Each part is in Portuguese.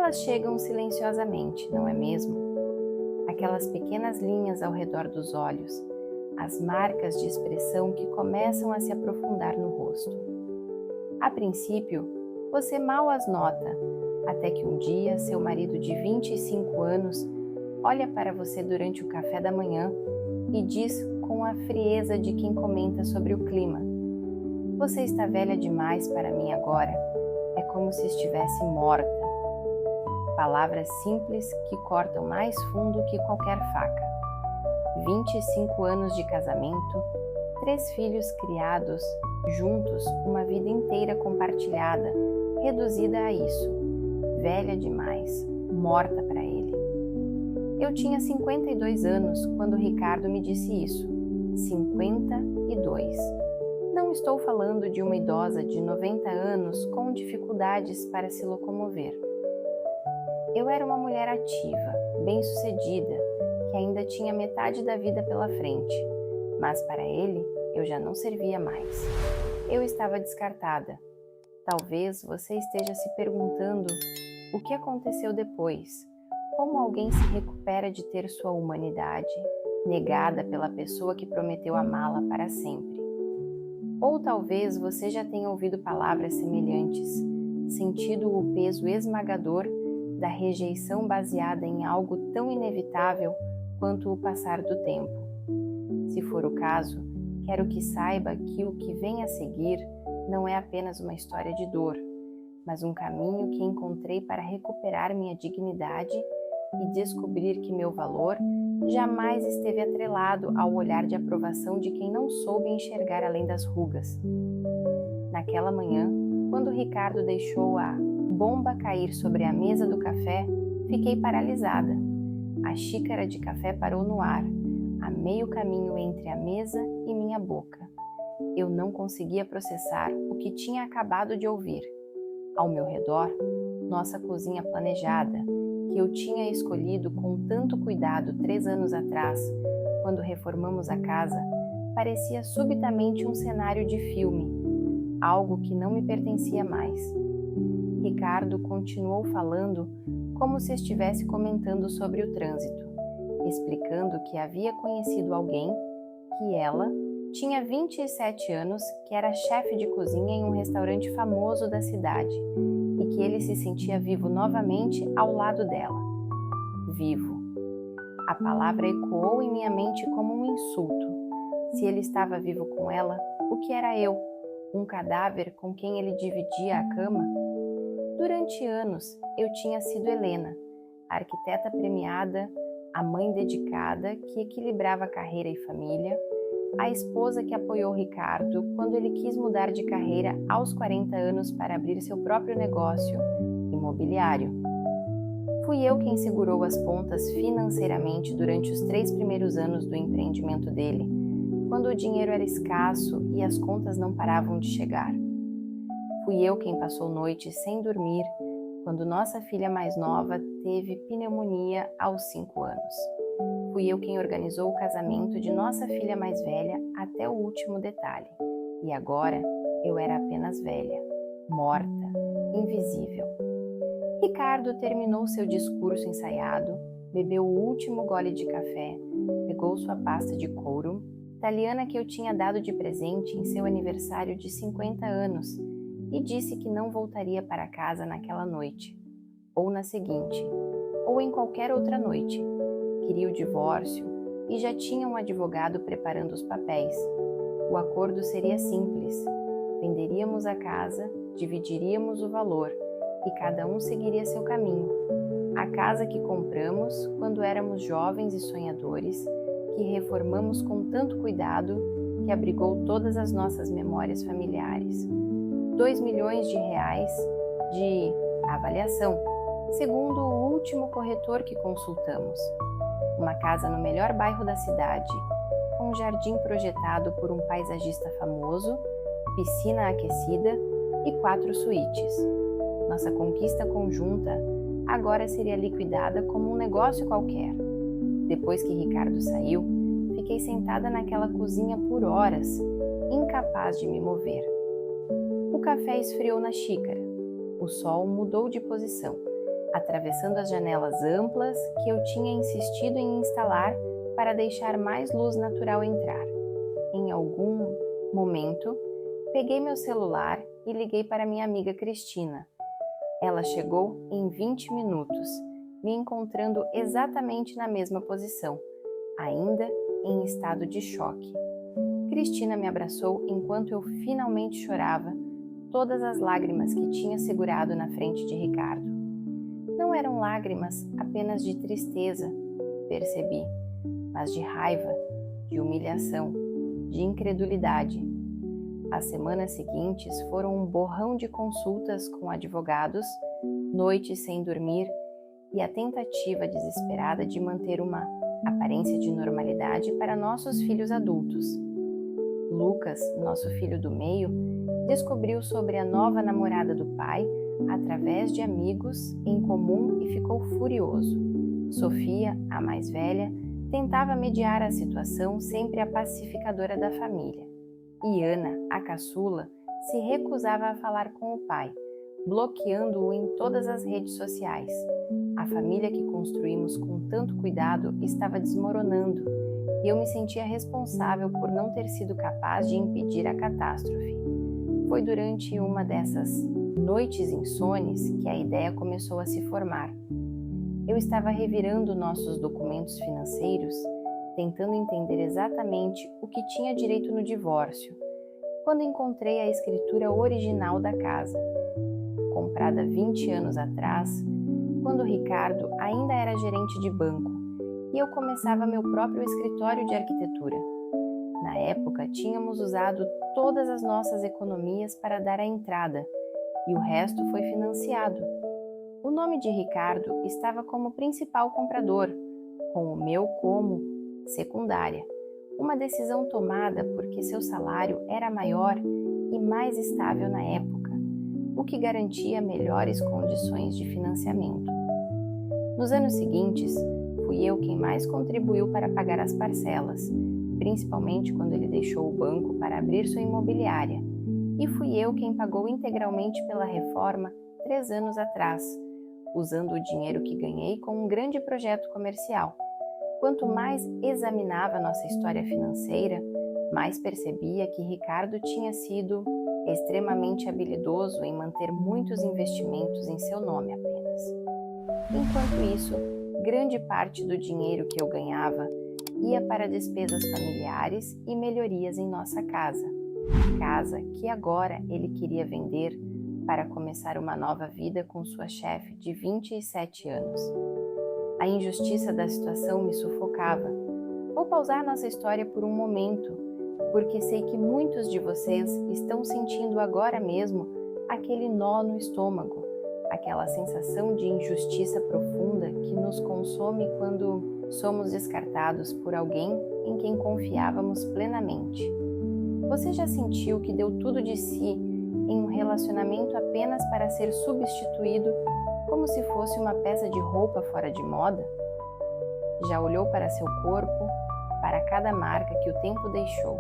Elas chegam silenciosamente, não é mesmo? Aquelas pequenas linhas ao redor dos olhos, as marcas de expressão que começam a se aprofundar no rosto. A princípio, você mal as nota, até que um dia seu marido de 25 anos olha para você durante o café da manhã e diz com a frieza de quem comenta sobre o clima: "Você está velha demais para mim agora, é como se estivesse morta." Palavras simples que cortam mais fundo que qualquer faca. 25 anos de casamento, 3 filhos criados, juntos uma vida inteira compartilhada, reduzida a isso. Velha demais, morta para ele. Eu tinha 52 anos quando Ricardo me disse isso. 52. Não estou falando de uma idosa de 90 anos com dificuldades para se locomover. Eu era uma mulher ativa, bem-sucedida, que ainda tinha metade da vida pela frente, mas para ele eu já não servia mais. Eu estava descartada. Talvez você esteja se perguntando o que aconteceu depois, como alguém se recupera de ter sua humanidade negada pela pessoa que prometeu amá-la para sempre. Ou talvez você já tenha ouvido palavras semelhantes, sentido o peso esmagador da rejeição baseada em algo tão inevitável quanto o passar do tempo. Se for o caso, quero que saiba que o que vem a seguir não é apenas uma história de dor, mas um caminho que encontrei para recuperar minha dignidade e descobrir que meu valor jamais esteve atrelado ao olhar de aprovação de quem não soube enxergar além das rugas. Naquela manhã, quando Ricardo deixou a bomba cair sobre a mesa do café, fiquei paralisada. A xícara de café parou no ar, a meio caminho entre a mesa e minha boca. Eu não conseguia processar o que tinha acabado de ouvir. Ao meu redor, nossa cozinha planejada, que eu tinha escolhido com tanto cuidado 3 anos atrás, quando reformamos a casa, parecia subitamente um cenário de filme, algo que não me pertencia mais. Ricardo continuou falando como se estivesse comentando sobre o trânsito, explicando que havia conhecido alguém, que ela tinha 27 anos, que era chefe de cozinha em um restaurante famoso da cidade e que ele se sentia vivo novamente ao lado dela. Vivo. A palavra ecoou em minha mente como um insulto. Se ele estava vivo com ela, o que era eu? Um cadáver com quem ele dividia a cama? Durante anos, eu tinha sido Helena, a arquiteta premiada, a mãe dedicada que equilibrava carreira e família, a esposa que apoiou Ricardo quando ele quis mudar de carreira aos 40 anos para abrir seu próprio negócio imobiliário. Fui eu quem segurou as pontas financeiramente durante os 3 primeiros anos do empreendimento dele, quando o dinheiro era escasso e as contas não paravam de chegar. Fui eu quem passou noites sem dormir quando nossa filha mais nova teve pneumonia aos 5 anos. Fui eu quem organizou o casamento de nossa filha mais velha até o último detalhe. E agora eu era apenas velha, morta, invisível. Ricardo terminou seu discurso ensaiado, bebeu o último gole de café, pegou sua pasta de couro, italiana que eu tinha dado de presente em seu aniversário de 50 anos, e disse que não voltaria para casa naquela noite, ou na seguinte, ou em qualquer outra noite. Queria o divórcio e já tinha um advogado preparando os papéis. O acordo seria simples. Venderíamos a casa, dividiríamos o valor e cada um seguiria seu caminho. A casa que compramos quando éramos jovens e sonhadores, que reformamos com tanto cuidado, que abrigou todas as nossas memórias familiares. 2 milhões de reais de avaliação, segundo o último corretor que consultamos. Uma casa no melhor bairro da cidade, com um jardim projetado por um paisagista famoso, piscina aquecida e 4 suítes. Nossa conquista conjunta agora seria liquidada como um negócio qualquer. Depois que Ricardo saiu, fiquei sentada naquela cozinha por horas, incapaz de me mover. O café esfriou na xícara. O sol mudou de posição. atravessando as janelas amplas que eu tinha insistido em instalar para deixar mais luz natural entrar. Em algum momento, peguei meu celular e liguei para minha amiga Cristina. Ela chegou em 20 minutos, me encontrando exatamente na mesma posição, ainda em estado de choque. Cristina me abraçou enquanto eu finalmente chorava todas as lágrimas que tinha segurado na frente de Ricardo. Não eram lágrimas apenas de tristeza, percebi, mas de raiva, de humilhação, de incredulidade. As semanas seguintes foram um borrão de consultas com advogados, noites sem dormir e a tentativa desesperada de manter uma aparência de normalidade para nossos filhos adultos. Lucas, nosso filho do meio, descobriu sobre a nova namorada do pai através de amigos em comum e ficou furioso. Sofia, a mais velha, tentava mediar a situação, sempre a pacificadora da família. E Ana, a caçula, se recusava a falar com o pai, bloqueando-o em todas as redes sociais. A família que construímos com tanto cuidado estava desmoronando e eu me sentia responsável por não ter sido capaz de impedir a catástrofe. Foi durante uma dessas noites insones que a ideia começou a se formar. Eu estava revirando nossos documentos financeiros, tentando entender exatamente o que tinha direito no divórcio, quando encontrei a escritura original da casa, comprada 20 anos atrás, quando Ricardo ainda era gerente de banco e eu começava meu próprio escritório de arquitetura. Na época, tínhamos usado todas as nossas economias para dar a entrada e o resto foi financiado. O nome de Ricardo estava como principal comprador, com o meu como secundária. Uma decisão tomada porque seu salário era maior e mais estável na época, o que garantia melhores condições de financiamento. Nos anos seguintes, fui eu quem mais contribuiu para pagar as parcelas, principalmente quando ele deixou o banco para abrir sua imobiliária, e fui eu quem pagou integralmente pela reforma 3 anos atrás, usando o dinheiro que ganhei com um grande projeto comercial. Quanto mais examinava nossa história financeira, mais percebia que Ricardo tinha sido extremamente habilidoso em manter muitos investimentos em seu nome apenas. Enquanto isso, grande parte do dinheiro que eu ganhava ia para despesas familiares e melhorias em nossa casa. Casa que agora ele queria vender para começar uma nova vida com sua chefe de 27 anos. A injustiça da situação me sufocava. Vou pausar nossa história por um momento, porque sei que muitos de vocês estão sentindo agora mesmo aquele nó no estômago, aquela sensação de injustiça profunda que nos consome quando somos descartados por alguém em quem confiávamos plenamente. Você já sentiu que deu tudo de si em um relacionamento apenas para ser substituído como se fosse uma peça de roupa fora de moda? Já olhou para seu corpo, para cada marca que o tempo deixou?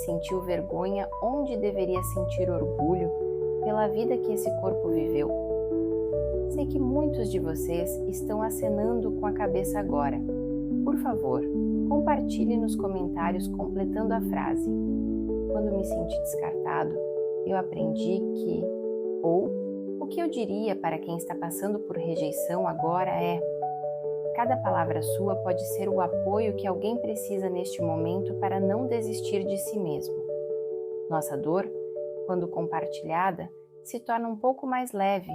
Sentiu vergonha onde deveria sentir orgulho pela vida que esse corpo viveu? Sei que muitos de vocês estão acenando com a cabeça agora. Por favor, compartilhe nos comentários completando a frase. Quando me senti descartado, eu aprendi que, ou o que eu diria para quem está passando por rejeição agora é: cada palavra sua pode ser o apoio que alguém precisa neste momento para não desistir de si mesmo. Nossa dor, quando compartilhada, se torna um pouco mais leve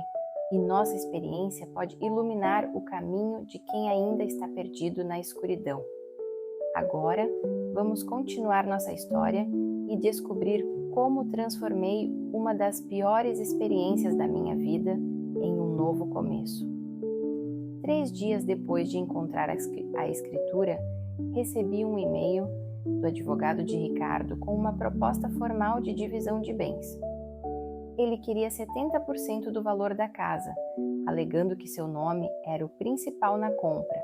e nossa experiência pode iluminar o caminho de quem ainda está perdido na escuridão. Agora, vamos continuar nossa história e descobrir como transformei uma das piores experiências da minha vida em um novo começo. 3 dias depois de encontrar a escritura, recebi um e-mail do advogado de Ricardo com uma proposta formal de divisão de bens. Ele queria 70% do valor da casa, alegando que seu nome era o principal na compra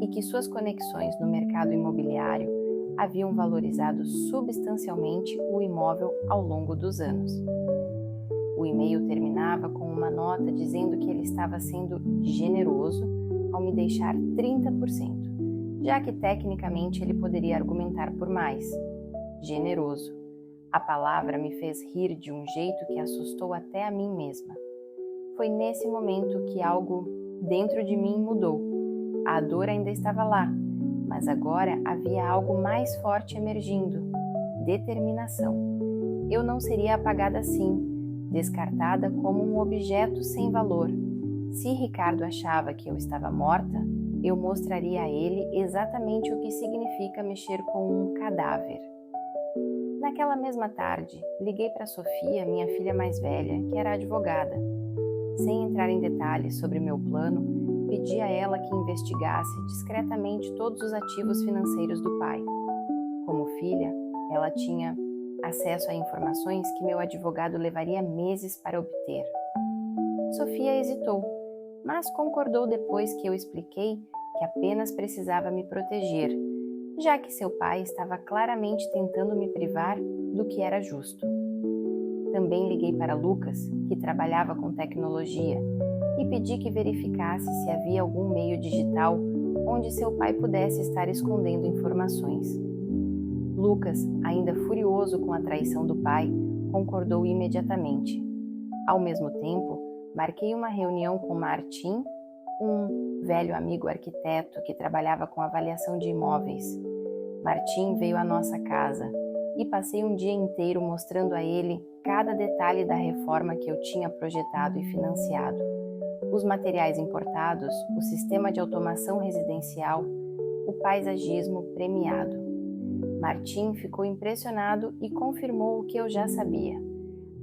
e que suas conexões no mercado imobiliário haviam valorizado substancialmente o imóvel ao longo dos anos. O e-mail terminava com uma nota dizendo que ele estava sendo generoso ao me deixar 30%, já que tecnicamente ele poderia argumentar por mais. Generoso. A palavra me fez rir de um jeito que assustou até a mim mesma. Foi nesse momento que algo dentro de mim mudou. A dor ainda estava lá, mas agora havia algo mais forte emergindo: determinação. Eu não seria apagada assim, descartada como um objeto sem valor. Se Ricardo achava que eu estava morta, eu mostraria a ele exatamente o que significa mexer com um cadáver. Naquela mesma tarde, liguei para Sofia, minha filha mais velha, que era advogada. Sem entrar em detalhes sobre meu plano, pedi a ela que investigasse discretamente todos os ativos financeiros do pai. Como filha, ela tinha acesso a informações que meu advogado levaria meses para obter. Sofia hesitou, mas concordou depois que eu expliquei que apenas precisava me proteger, já que seu pai estava claramente tentando me privar do que era justo. Também liguei para Lucas, que trabalhava com tecnologia, e pedi que verificasse se havia algum meio digital onde seu pai pudesse estar escondendo informações. Lucas, ainda furioso com a traição do pai, concordou imediatamente. Ao mesmo tempo, marquei uma reunião com Martim, um velho amigo arquiteto que trabalhava com avaliação de imóveis. Martim veio à nossa casa e passei um dia inteiro mostrando a ele cada detalhe da reforma que eu tinha projetado e financiado. Os materiais importados, o sistema de automação residencial, o paisagismo premiado. Martim ficou impressionado e confirmou o que eu já sabia.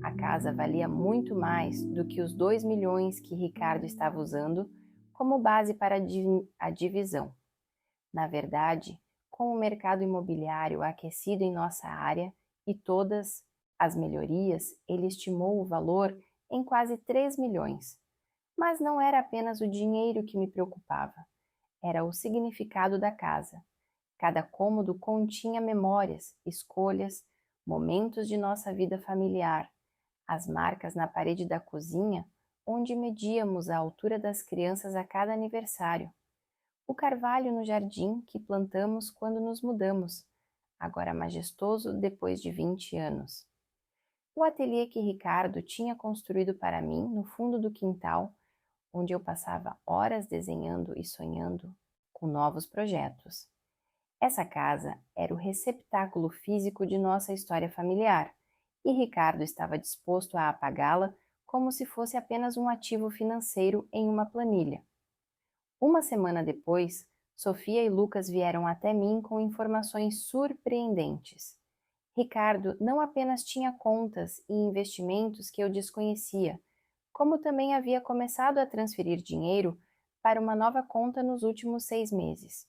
A casa valia muito mais do que os 2 milhões que Ricardo estava usando como base para a divisão. Na verdade, com o mercado imobiliário aquecido em nossa área e todas as melhorias, ele estimou o valor em quase 3 milhões. Mas não era apenas o dinheiro que me preocupava, era o significado da casa. Cada cômodo continha memórias, escolhas, momentos de nossa vida familiar. As marcas na parede da cozinha, onde medíamos a altura das crianças a cada aniversário. O carvalho no jardim que plantamos quando nos mudamos, agora majestoso depois de 20 anos. O ateliê que Ricardo tinha construído para mim no fundo do quintal, onde eu passava horas desenhando e sonhando com novos projetos. Essa casa era o receptáculo físico de nossa história familiar, e Ricardo estava disposto a apagá-la como se fosse apenas um ativo financeiro em uma planilha. Uma semana depois, Sofia e Lucas vieram até mim com informações surpreendentes. Ricardo não apenas tinha contas e investimentos que eu desconhecia, como também havia começado a transferir dinheiro para uma nova conta nos últimos 6 meses.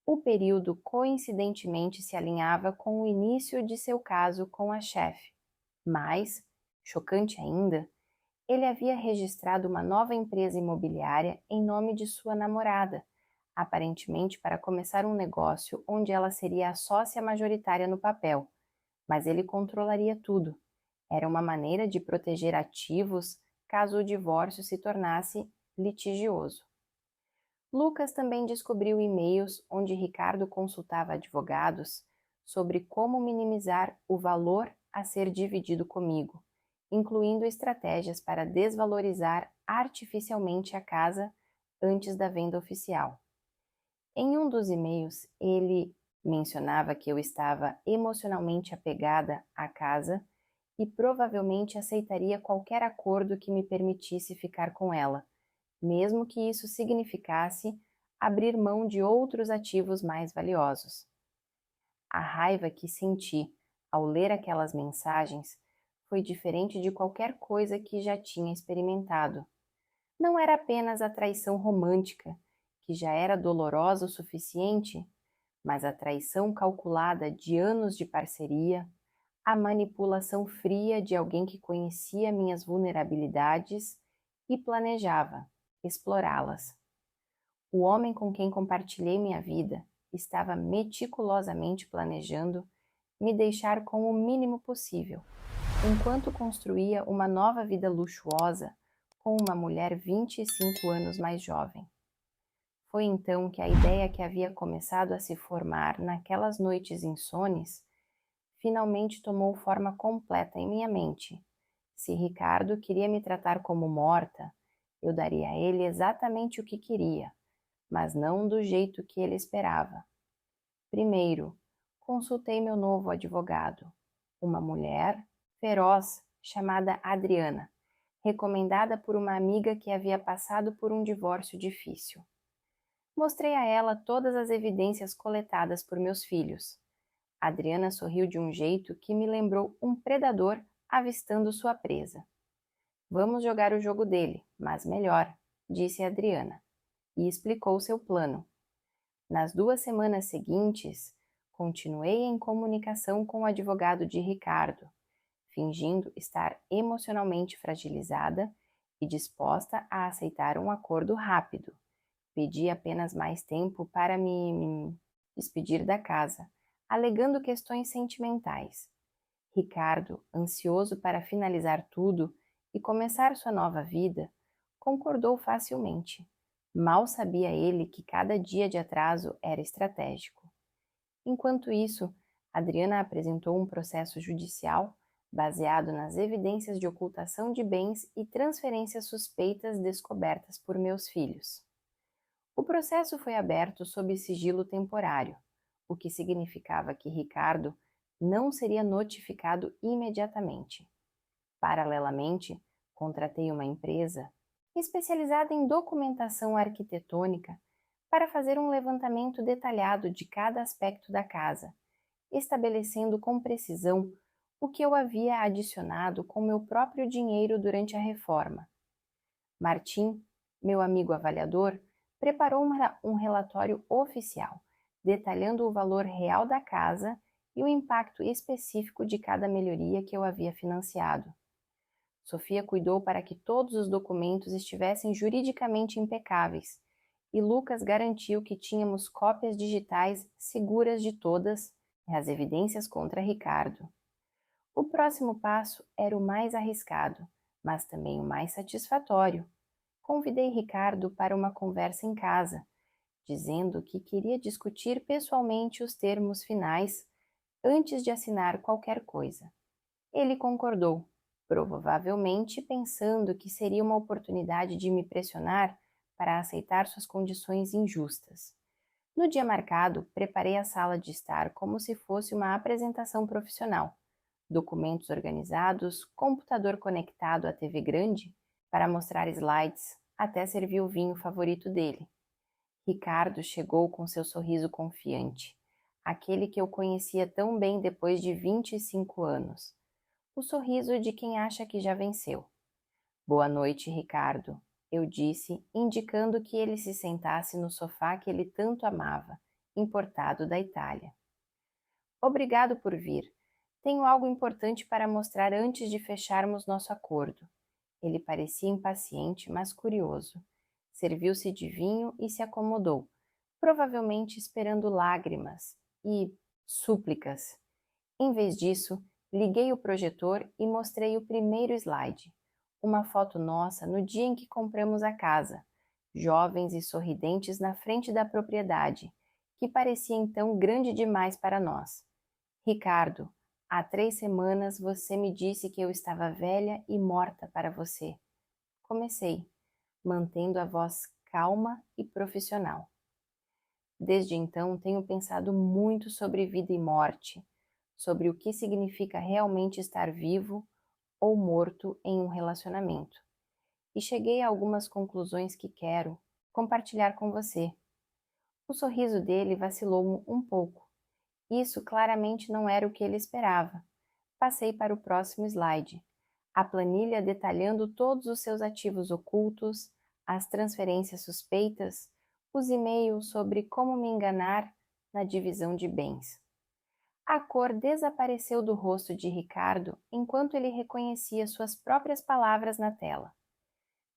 O período coincidentemente se alinhava com o início de seu caso com a chefe. Mas, chocante ainda, ele havia registrado uma nova empresa imobiliária em nome de sua namorada, aparentemente para começar um negócio onde ela seria a sócia majoritária no papel, mas ele controlaria tudo. Era uma maneira de proteger ativos caso o divórcio se tornasse litigioso. Lucas também descobriu e-mails onde Ricardo consultava advogados sobre como minimizar o valor a ser dividido comigo, incluindo estratégias para desvalorizar artificialmente a casa antes da venda oficial. Em um dos e-mails, ele mencionava que eu estava emocionalmente apegada à casa e provavelmente aceitaria qualquer acordo que me permitisse ficar com ela, mesmo que isso significasse abrir mão de outros ativos mais valiosos. A raiva que senti ao ler aquelas mensagens foi diferente de qualquer coisa que já tinha experimentado. Não era apenas a traição romântica, que já era dolorosa o suficiente, mas a traição calculada de anos de parceria, a manipulação fria de alguém que conhecia minhas vulnerabilidades e planejava explorá-las. O homem com quem compartilhei minha vida estava meticulosamente planejando me deixar com o mínimo possível, enquanto construía uma nova vida luxuosa com uma mulher 25 anos mais jovem. Foi então que a ideia que havia começado a se formar naquelas noites insones finalmente tomou forma completa em minha mente. Se Ricardo queria me tratar como morta, eu daria a ele exatamente o que queria, mas não do jeito que ele esperava. Primeiro, consultei meu novo advogado, uma mulher feroz chamada Adriana, recomendada por uma amiga que havia passado por um divórcio difícil. Mostrei a ela todas as evidências coletadas por meus filhos. Adriana sorriu de um jeito que me lembrou um predador avistando sua presa. Vamos jogar o jogo dele, mas melhor, disse Adriana, e explicou seu plano. Nas 2 semanas seguintes, continuei em comunicação com o advogado de Ricardo, fingindo estar emocionalmente fragilizada e disposta a aceitar um acordo rápido. Pedi apenas mais tempo para me despedir da casa, alegando questões sentimentais. Ricardo, ansioso para finalizar tudo e começar sua nova vida, concordou facilmente. Mal sabia ele que cada dia de atraso era estratégico. Enquanto isso, Adriana apresentou um processo judicial baseado nas evidências de ocultação de bens e transferências suspeitas descobertas por meus filhos. O processo foi aberto sob sigilo temporário, o que significava que Ricardo não seria notificado imediatamente. Paralelamente, contratei uma empresa especializada em documentação arquitetônica para fazer um levantamento detalhado de cada aspecto da casa, estabelecendo com precisão o que eu havia adicionado com meu próprio dinheiro durante a reforma. Martim, meu amigo avaliador, preparou um relatório oficial, detalhando o valor real da casa e o impacto específico de cada melhoria que eu havia financiado. Sofia cuidou para que todos os documentos estivessem juridicamente impecáveis, e Lucas garantiu que tínhamos cópias digitais seguras de todas as evidências contra Ricardo. O próximo passo era o mais arriscado, mas também o mais satisfatório. Convidei Ricardo para uma conversa em casa, dizendo que queria discutir pessoalmente os termos finais antes de assinar qualquer coisa. Ele concordou, provavelmente pensando que seria uma oportunidade de me pressionar para aceitar suas condições injustas. No dia marcado, preparei a sala de estar como se fosse uma apresentação profissional. Documentos organizados, computador conectado à TV grande para mostrar slides, até servir o vinho favorito dele. Ricardo chegou com seu sorriso confiante, aquele que eu conhecia tão bem depois de 25 anos. O sorriso de quem acha que já venceu. Boa noite, Ricardo, eu disse, indicando que ele se sentasse no sofá que ele tanto amava, importado da Itália. Obrigado por vir. Tenho algo importante para mostrar antes de fecharmos nosso acordo. Ele parecia impaciente, mas curioso. Serviu-se de vinho e se acomodou, provavelmente esperando lágrimas e súplicas. Em vez disso, liguei o projetor e mostrei o primeiro slide, uma foto nossa no dia em que compramos a casa, jovens e sorridentes na frente da propriedade, que parecia então grande demais para nós. Ricardo, há 3 semanas você me disse que eu estava velha e morta para você. Comecei, mantendo a voz calma e profissional. Desde então tenho pensado muito sobre vida e morte, sobre o que significa realmente estar vivo ou morto em um relacionamento. E cheguei a algumas conclusões que quero compartilhar com você. O sorriso dele vacilou um pouco. Isso claramente não era o que ele esperava. Passei para o próximo slide. A planilha detalhando todos os seus ativos ocultos, as transferências suspeitas, os e-mails sobre como me enganar na divisão de bens. A cor desapareceu do rosto de Ricardo enquanto ele reconhecia suas próprias palavras na tela.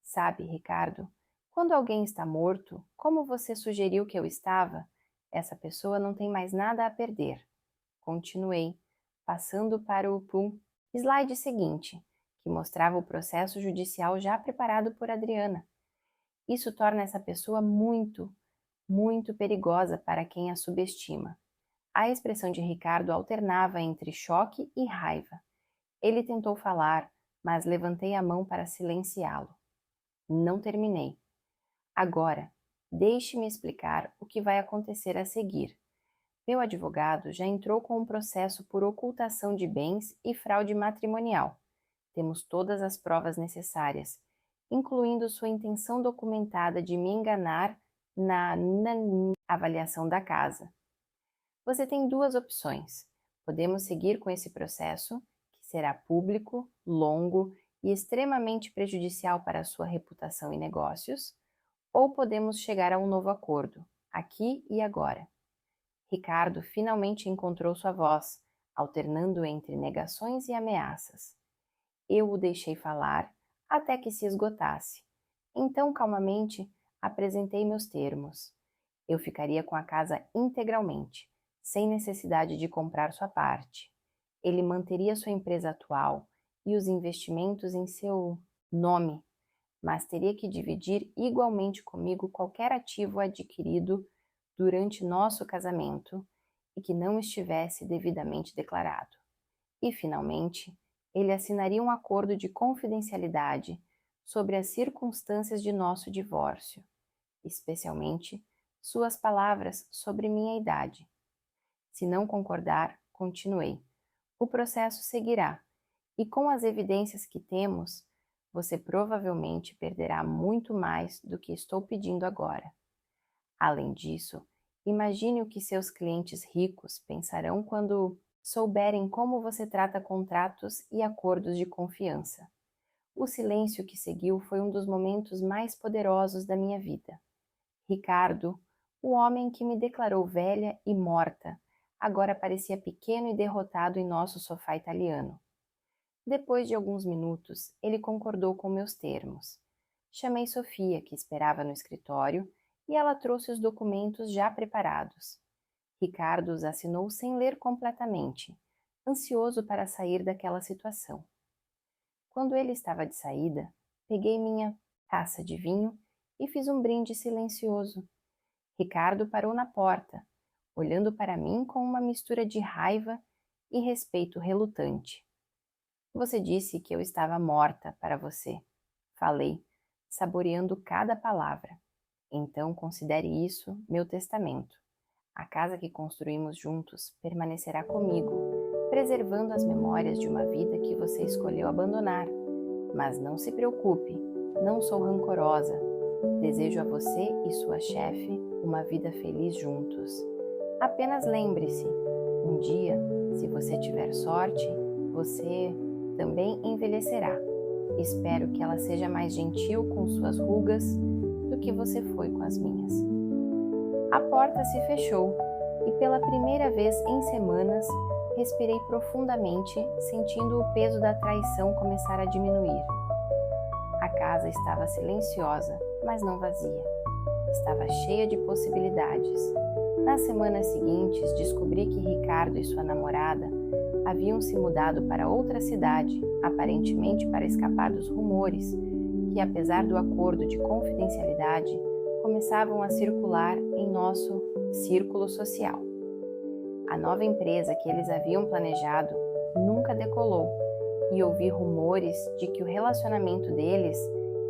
Sabe, Ricardo, quando alguém está morto, como você sugeriu que eu estava, essa pessoa não tem mais nada a perder. Continuei, passando para o slide seguinte, que mostrava o processo judicial já preparado por Adriana. Isso torna essa pessoa muito, muito perigosa para quem a subestima. A expressão de Ricardo alternava entre choque e raiva. Ele tentou falar, mas levantei a mão para silenciá-lo. Não terminei. Agora, deixe-me explicar o que vai acontecer a seguir. Meu advogado já entrou com um processo por ocultação de bens e fraude matrimonial. Temos todas as provas necessárias, incluindo sua intenção documentada de me enganar na avaliação da casa. Você tem duas opções. Podemos seguir com esse processo, que será público, longo e extremamente prejudicial para a sua reputação e negócios, ou podemos chegar a um novo acordo, aqui e agora. Ricardo finalmente encontrou sua voz, alternando entre negações e ameaças. Eu o deixei falar até que se esgotasse. Então, calmamente, apresentei meus termos. Eu ficaria com a casa integralmente, sem necessidade de comprar sua parte. Ele manteria sua empresa atual e os investimentos em seu nome, mas teria que dividir igualmente comigo qualquer ativo adquirido durante nosso casamento e que não estivesse devidamente declarado. E, finalmente, ele assinaria um acordo de confidencialidade sobre as circunstâncias de nosso divórcio, especialmente suas palavras sobre minha idade. Se não concordar, continuei. O processo seguirá, e com as evidências que temos, você provavelmente perderá muito mais do que estou pedindo agora. Além disso, imagine o que seus clientes ricos pensarão quando souberem como você trata contratos e acordos de confiança. O silêncio que seguiu foi um dos momentos mais poderosos da minha vida. Ricardo, o homem que me declarou velha e morta, agora parecia pequeno e derrotado em nosso sofá italiano. Depois de alguns minutos, ele concordou com meus termos. Chamei Sofia, que esperava no escritório, e ela trouxe os documentos já preparados. Ricardo os assinou sem ler completamente, ansioso para sair daquela situação. Quando ele estava de saída, peguei minha taça de vinho e fiz um brinde silencioso. Ricardo parou na porta, olhando para mim com uma mistura de raiva e respeito relutante. Você disse que eu estava morta para você. Falei, saboreando cada palavra. Então considere isso meu testamento. A casa que construímos juntos permanecerá comigo, preservando as memórias de uma vida que você escolheu abandonar. Mas não se preocupe, não sou rancorosa. Desejo a você e sua chefe uma vida feliz juntos. Apenas lembre-se, um dia, se você tiver sorte, você também envelhecerá. Espero que ela seja mais gentil com suas rugas do que você foi com as minhas. A porta se fechou e pela primeira vez em semanas respirei profundamente, sentindo o peso da traição começar a diminuir. A casa estava silenciosa, mas não vazia. Estava cheia de possibilidades. Nas semanas seguintes, descobri que Ricardo e sua namorada haviam se mudado para outra cidade, aparentemente para escapar dos rumores que, apesar do acordo de confidencialidade, começavam a circular em nosso círculo social. A nova empresa que eles haviam planejado nunca decolou e ouvi rumores de que o relacionamento deles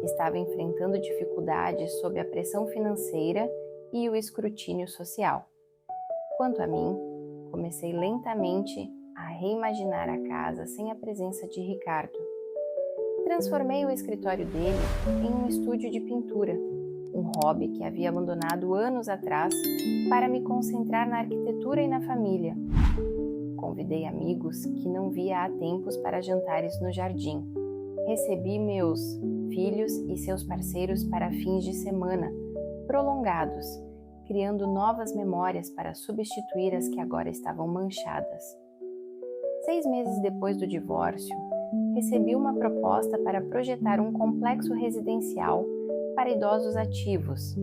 estava enfrentando dificuldades sob a pressão financeira e o escrutínio social. Quanto a mim, comecei lentamente a reimaginar a casa sem a presença de Ricardo. Transformei o escritório dele em um estúdio de pintura, um hobby que havia abandonado anos atrás para me concentrar na arquitetura e na família. Convidei amigos que não via há tempos para jantares no jardim. Recebi meus filhos e seus parceiros para fins de semana prolongados, criando novas memórias para substituir as que agora estavam manchadas. 6 meses depois do divórcio, recebi uma proposta para projetar um complexo residencial para idosos ativos,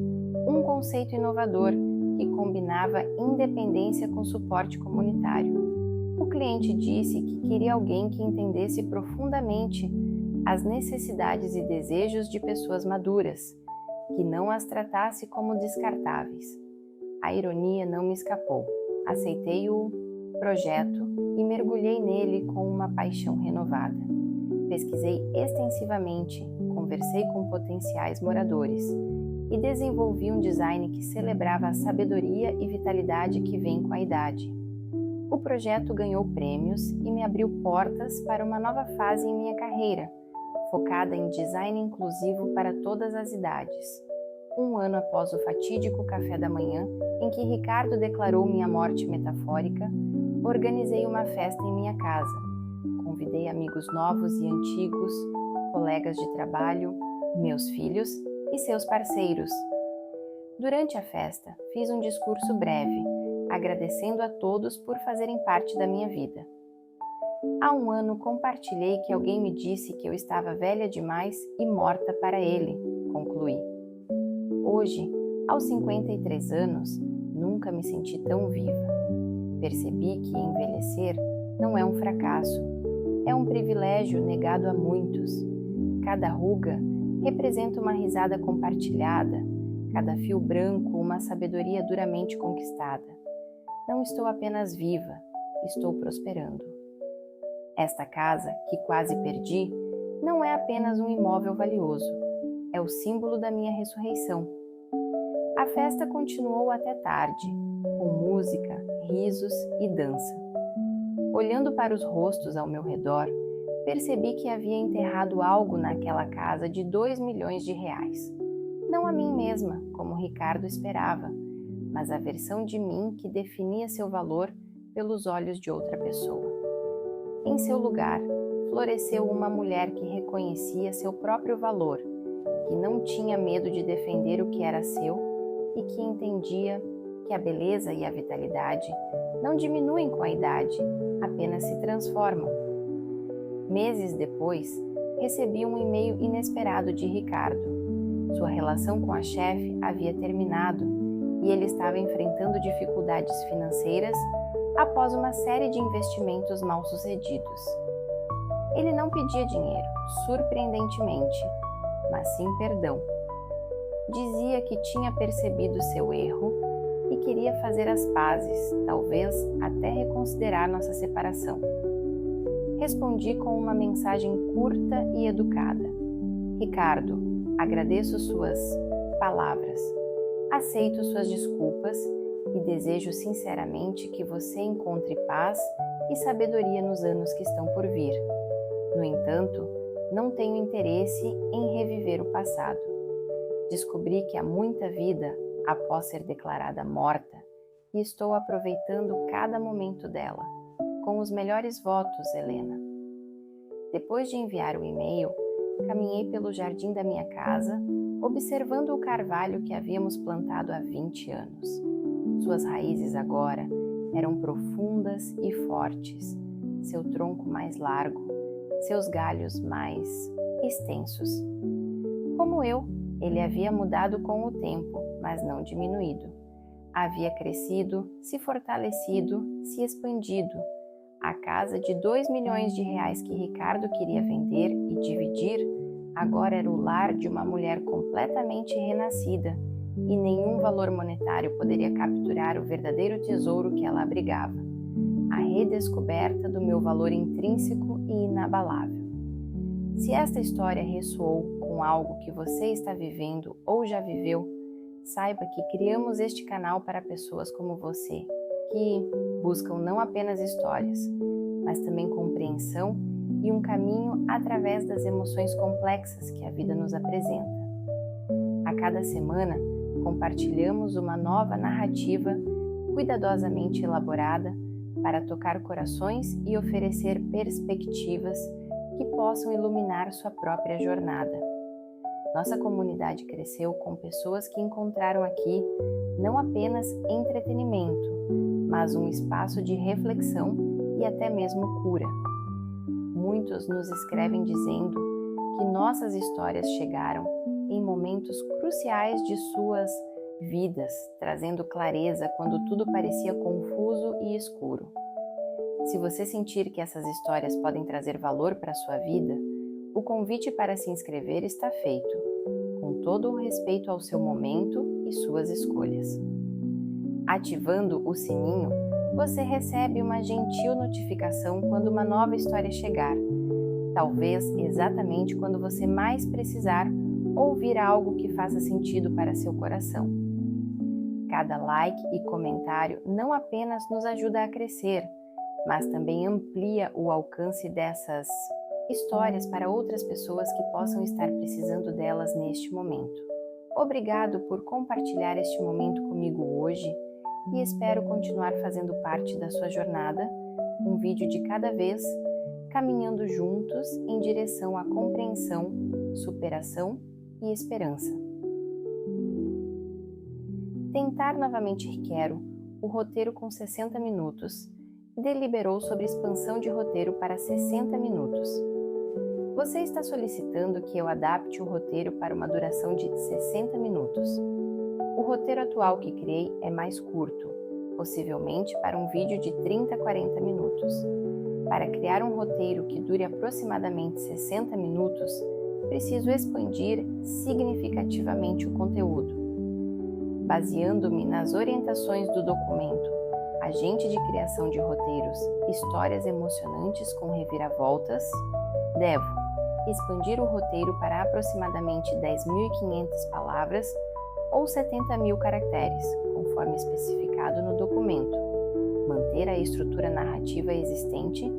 um conceito inovador que combinava independência com suporte comunitário. O cliente disse que queria alguém que entendesse profundamente as necessidades e desejos de pessoas maduras, que não as tratasse como descartáveis. A ironia não me escapou. Aceitei o projeto e mergulhei nele com uma paixão renovada. Pesquisei extensivamente, conversei com potenciais moradores e desenvolvi um design que celebrava a sabedoria e vitalidade que vem com a idade. O projeto ganhou prêmios e me abriu portas para uma nova fase em minha carreira, focada em design inclusivo para todas as idades. Um ano após o fatídico café da manhã, em que Ricardo declarou minha morte metafórica, organizei uma festa em minha casa. Convidei amigos novos e antigos, colegas de trabalho, meus filhos e seus parceiros. Durante a festa, fiz um discurso breve, agradecendo a todos por fazerem parte da minha vida. Há um ano compartilhei que alguém me disse que eu estava velha demais e morta para ele, concluí. Hoje, aos 53 anos, nunca me senti tão viva. Percebi que envelhecer não é um fracasso, é um privilégio negado a muitos. Cada ruga representa uma risada compartilhada, cada fio branco uma sabedoria duramente conquistada. Não estou apenas viva, estou prosperando. Esta casa, que quase perdi, não é apenas um imóvel valioso, é o símbolo da minha ressurreição. A festa continuou até tarde, com música, risos e dança. Olhando para os rostos ao meu redor, percebi que havia enterrado algo naquela casa de 2 milhões de reais. Não a mim mesma, como Ricardo esperava, mas a versão de mim que definia seu valor pelos olhos de outra pessoa. Em seu lugar, floresceu uma mulher que reconhecia seu próprio valor, que não tinha medo de defender o que era seu e que entendia que a beleza e a vitalidade não diminuem com a idade, apenas se transformam. Meses depois, recebi um e-mail inesperado de Ricardo. Sua relação com a chefe havia terminado e ele estava enfrentando dificuldades financeiras após uma série de investimentos mal-sucedidos. Ele não pedia dinheiro, surpreendentemente, mas sim perdão. Dizia que tinha percebido seu erro e queria fazer as pazes, talvez até reconsiderar nossa separação. Respondi com uma mensagem curta e educada. Ricardo, agradeço suas palavras, aceito suas desculpas e desejo sinceramente que você encontre paz e sabedoria nos anos que estão por vir. No entanto, não tenho interesse em reviver o passado. Descobri que há muita vida após ser declarada morta e estou aproveitando cada momento dela. Com os melhores votos, Helena. Depois de enviar o e-mail, caminhei pelo jardim da minha casa, observando o carvalho que havíamos plantado há 20 anos. Suas raízes agora eram profundas e fortes, seu tronco mais largo, seus galhos mais extensos. Como eu, ele havia mudado com o tempo, mas não diminuído. Havia crescido, se fortalecido, se expandido. A casa de 2 milhões de reais que Ricardo queria vender e dividir agora era o lar de uma mulher completamente renascida, e nenhum valor monetário poderia capturar o verdadeiro tesouro que ela abrigava, a redescoberta do meu valor intrínseco e inabalável. Se esta história ressoou com algo que você está vivendo ou já viveu, saiba que criamos este canal para pessoas como você, que buscam não apenas histórias, mas também compreensão e um caminho através das emoções complexas que a vida nos apresenta. A cada semana, compartilhamos uma nova narrativa cuidadosamente elaborada para tocar corações e oferecer perspectivas que possam iluminar sua própria jornada. Nossa comunidade cresceu com pessoas que encontraram aqui não apenas entretenimento, mas um espaço de reflexão e até mesmo cura. Muitos nos escrevem dizendo que nossas histórias chegaram em momentos cruciais de suas vidas, trazendo clareza quando tudo parecia confuso e escuro. Se você sentir que essas histórias podem trazer valor para a sua vida, O convite para se inscrever está feito, com todo o respeito ao seu momento e suas escolhas. Ativando o sininho, você recebe uma gentil notificação quando uma nova história chegar, talvez exatamente quando você mais precisar ouvir algo que faça sentido para seu coração. Cada like e comentário não apenas nos ajuda a crescer, mas também amplia o alcance dessas histórias para outras pessoas que possam estar precisando delas neste momento. Obrigado por compartilhar este momento comigo hoje e espero continuar fazendo parte da sua jornada, um vídeo de cada vez, caminhando juntos em direção à compreensão, superação e esperança. Tentar novamente requero o roteiro com 60 minutos e deliberou sobre expansão de roteiro para 60 minutos. Você está solicitando que eu adapte o roteiro para uma duração de 60 minutos. O roteiro atual que criei é mais curto, possivelmente para um vídeo de 30 a 40 minutos. Para criar um roteiro que dure aproximadamente 60 minutos, preciso expandir significativamente o conteúdo. Baseando-me nas orientações do documento Agente de Criação de Roteiros, Histórias Emocionantes com Reviravoltas, devo expandir o roteiro para aproximadamente 10.500 palavras ou 70.000 caracteres, conforme especificado no documento, manter a estrutura narrativa existente,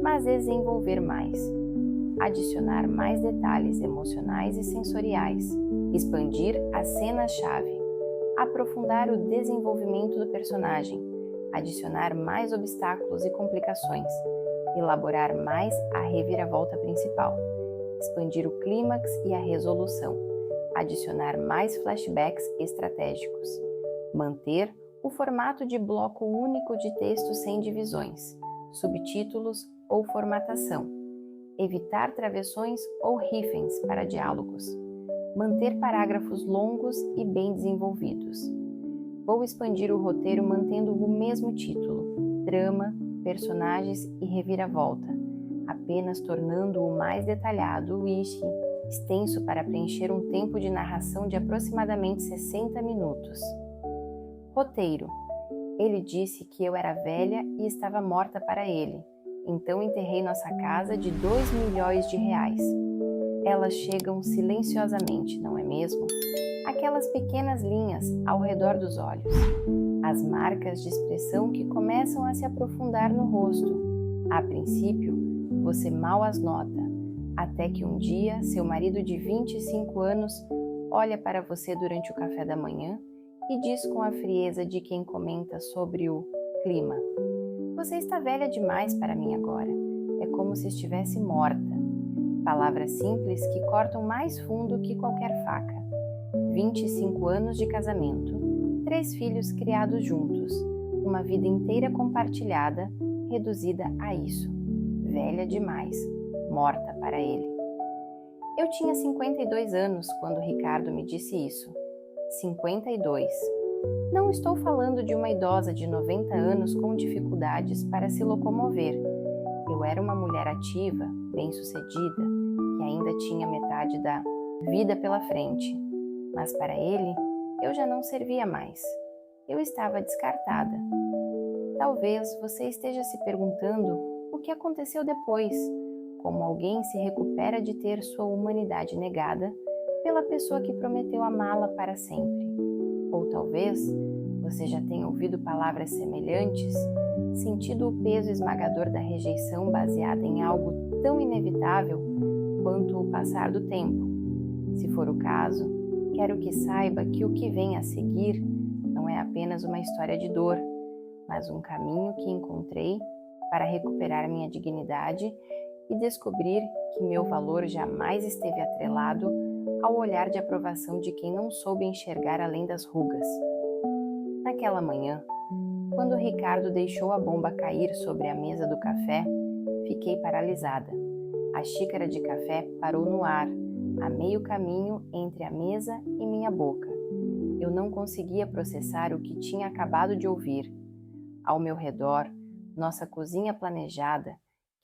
mas desenvolver mais, adicionar mais detalhes emocionais e sensoriais, expandir as cenas-chave, aprofundar o desenvolvimento do personagem, adicionar mais obstáculos e complicações, elaborar mais a reviravolta principal, expandir o clímax e a resolução, adicionar mais flashbacks estratégicos, manter o formato de bloco único de texto sem divisões, subtítulos ou formatação, evitar travessões ou hífens para diálogos, manter parágrafos longos e bem desenvolvidos. Vou expandir o roteiro mantendo o mesmo título, trama, personagens e reviravolta, apenas tornando-o mais detalhado e extenso para preencher um tempo de narração de aproximadamente 60 minutos. Roteiro. Ele disse que eu era velha e estava morta para ele, então enterrei nossa casa de 2 milhões de reais. Elas chegam silenciosamente, não é mesmo? Aquelas pequenas linhas ao redor dos olhos, as marcas de expressão que começam a se aprofundar no rosto. A princípio, você mal as nota, até que um dia seu marido de 25 anos olha para você durante o café da manhã e diz com a frieza de quem comenta sobre o clima: "Você está velha demais para mim agora. É como se estivesse morta." Palavras simples que cortam mais fundo que qualquer faca. 25 anos de casamento, 3 filhos criados juntos, uma vida inteira compartilhada, reduzida a isso. Velha demais, morta para ele. Eu tinha 52 anos quando Ricardo me disse isso. 52. Não estou falando de uma idosa de 90 anos com dificuldades para se locomover. Eu era uma mulher ativa, bem-sucedida, que ainda tinha metade da vida pela frente. Mas para ele, eu já não servia mais. Eu estava descartada. Talvez você esteja se perguntando o que aconteceu depois, como alguém se recupera de ter sua humanidade negada pela pessoa que prometeu amá-la para sempre. Ou talvez você já tenha ouvido palavras semelhantes, sentido o peso esmagador da rejeição baseada em algo tão inevitável quanto o passar do tempo. Se for o caso, quero que saiba que o que vem a seguir não é apenas uma história de dor, mas um caminho que encontrei para recuperar minha dignidade e descobrir que meu valor jamais esteve atrelado ao olhar de aprovação de quem não soube enxergar além das rugas. Naquela manhã, quando Ricardo deixou a bomba cair sobre a mesa do café, fiquei paralisada. A xícara de café parou no ar, a meio caminho entre a mesa e minha boca. Eu não conseguia processar o que tinha acabado de ouvir. Ao meu redor, nossa cozinha planejada,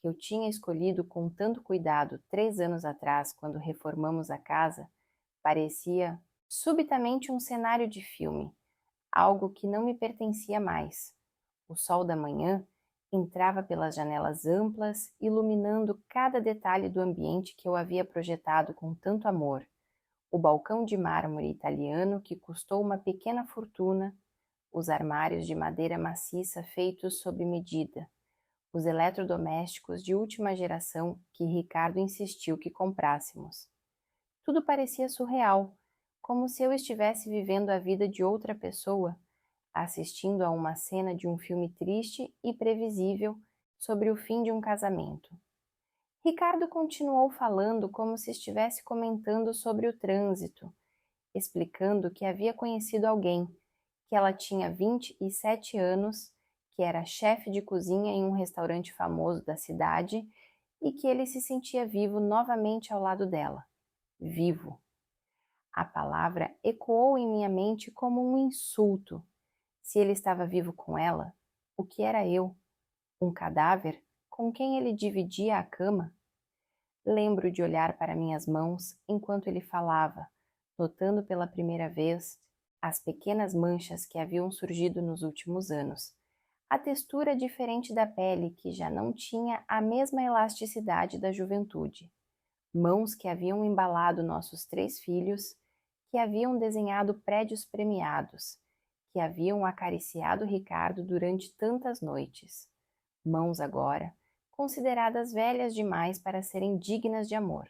que eu tinha escolhido com tanto cuidado 3 anos atrás, quando reformamos a casa, parecia subitamente um cenário de filme, algo que não me pertencia mais. O sol da manhã entrava pelas janelas amplas, iluminando cada detalhe do ambiente que eu havia projetado com tanto amor. O balcão de mármore italiano que custou uma pequena fortuna, os armários de madeira maciça feitos sob medida, os eletrodomésticos de última geração que Ricardo insistiu que comprássemos. Tudo parecia surreal, como se eu estivesse vivendo a vida de outra pessoa, assistindo a uma cena de um filme triste e previsível sobre o fim de um casamento. Ricardo continuou falando como se estivesse comentando sobre o trânsito, explicando que havia conhecido alguém, que ela tinha 27 anos, que era chefe de cozinha em um restaurante famoso da cidade e que ele se sentia vivo novamente ao lado dela. Vivo. A palavra ecoou em minha mente como um insulto. Se ele estava vivo com ela, o que era eu? Um cadáver com quem ele dividia a cama? Lembro de olhar para minhas mãos enquanto ele falava, notando pela primeira vez as pequenas manchas que haviam surgido nos últimos anos, a textura diferente da pele que já não tinha a mesma elasticidade da juventude, mãos que haviam embalado nossos 3 filhos, que haviam desenhado prédios premiados, que haviam acariciado Ricardo durante tantas noites, mãos agora consideradas velhas demais para serem dignas de amor.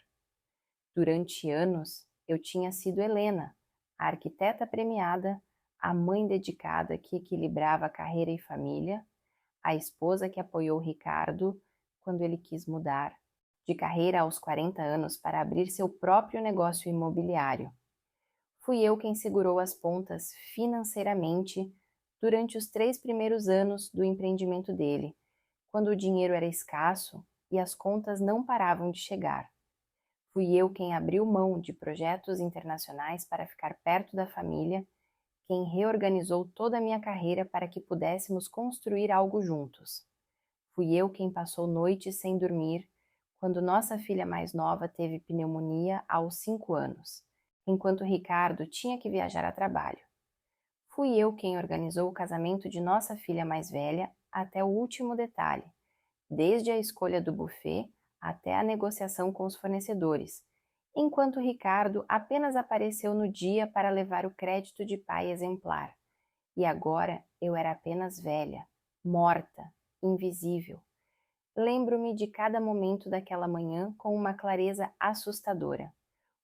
Durante anos, eu tinha sido Helena, a arquiteta premiada, a mãe dedicada que equilibrava carreira e família, a esposa que apoiou Ricardo quando ele quis mudar de carreira aos 40 anos para abrir seu próprio negócio imobiliário. Fui eu quem segurou as pontas financeiramente durante os 3 primeiros anos do empreendimento dele, quando o dinheiro era escasso e as contas não paravam de chegar. Fui eu quem abriu mão de projetos internacionais para ficar perto da família, quem reorganizou toda a minha carreira para que pudéssemos construir algo juntos. Fui eu quem passou noites sem dormir quando nossa filha mais nova teve pneumonia aos 5 anos, enquanto Ricardo tinha que viajar a trabalho. Fui eu quem organizou o casamento de nossa filha mais velha até o último detalhe, desde a escolha do buffet até a negociação com os fornecedores, enquanto Ricardo apenas apareceu no dia para levar o crédito de pai exemplar. E agora eu era apenas velha, morta, invisível. Lembro-me de cada momento daquela manhã com uma clareza assustadora.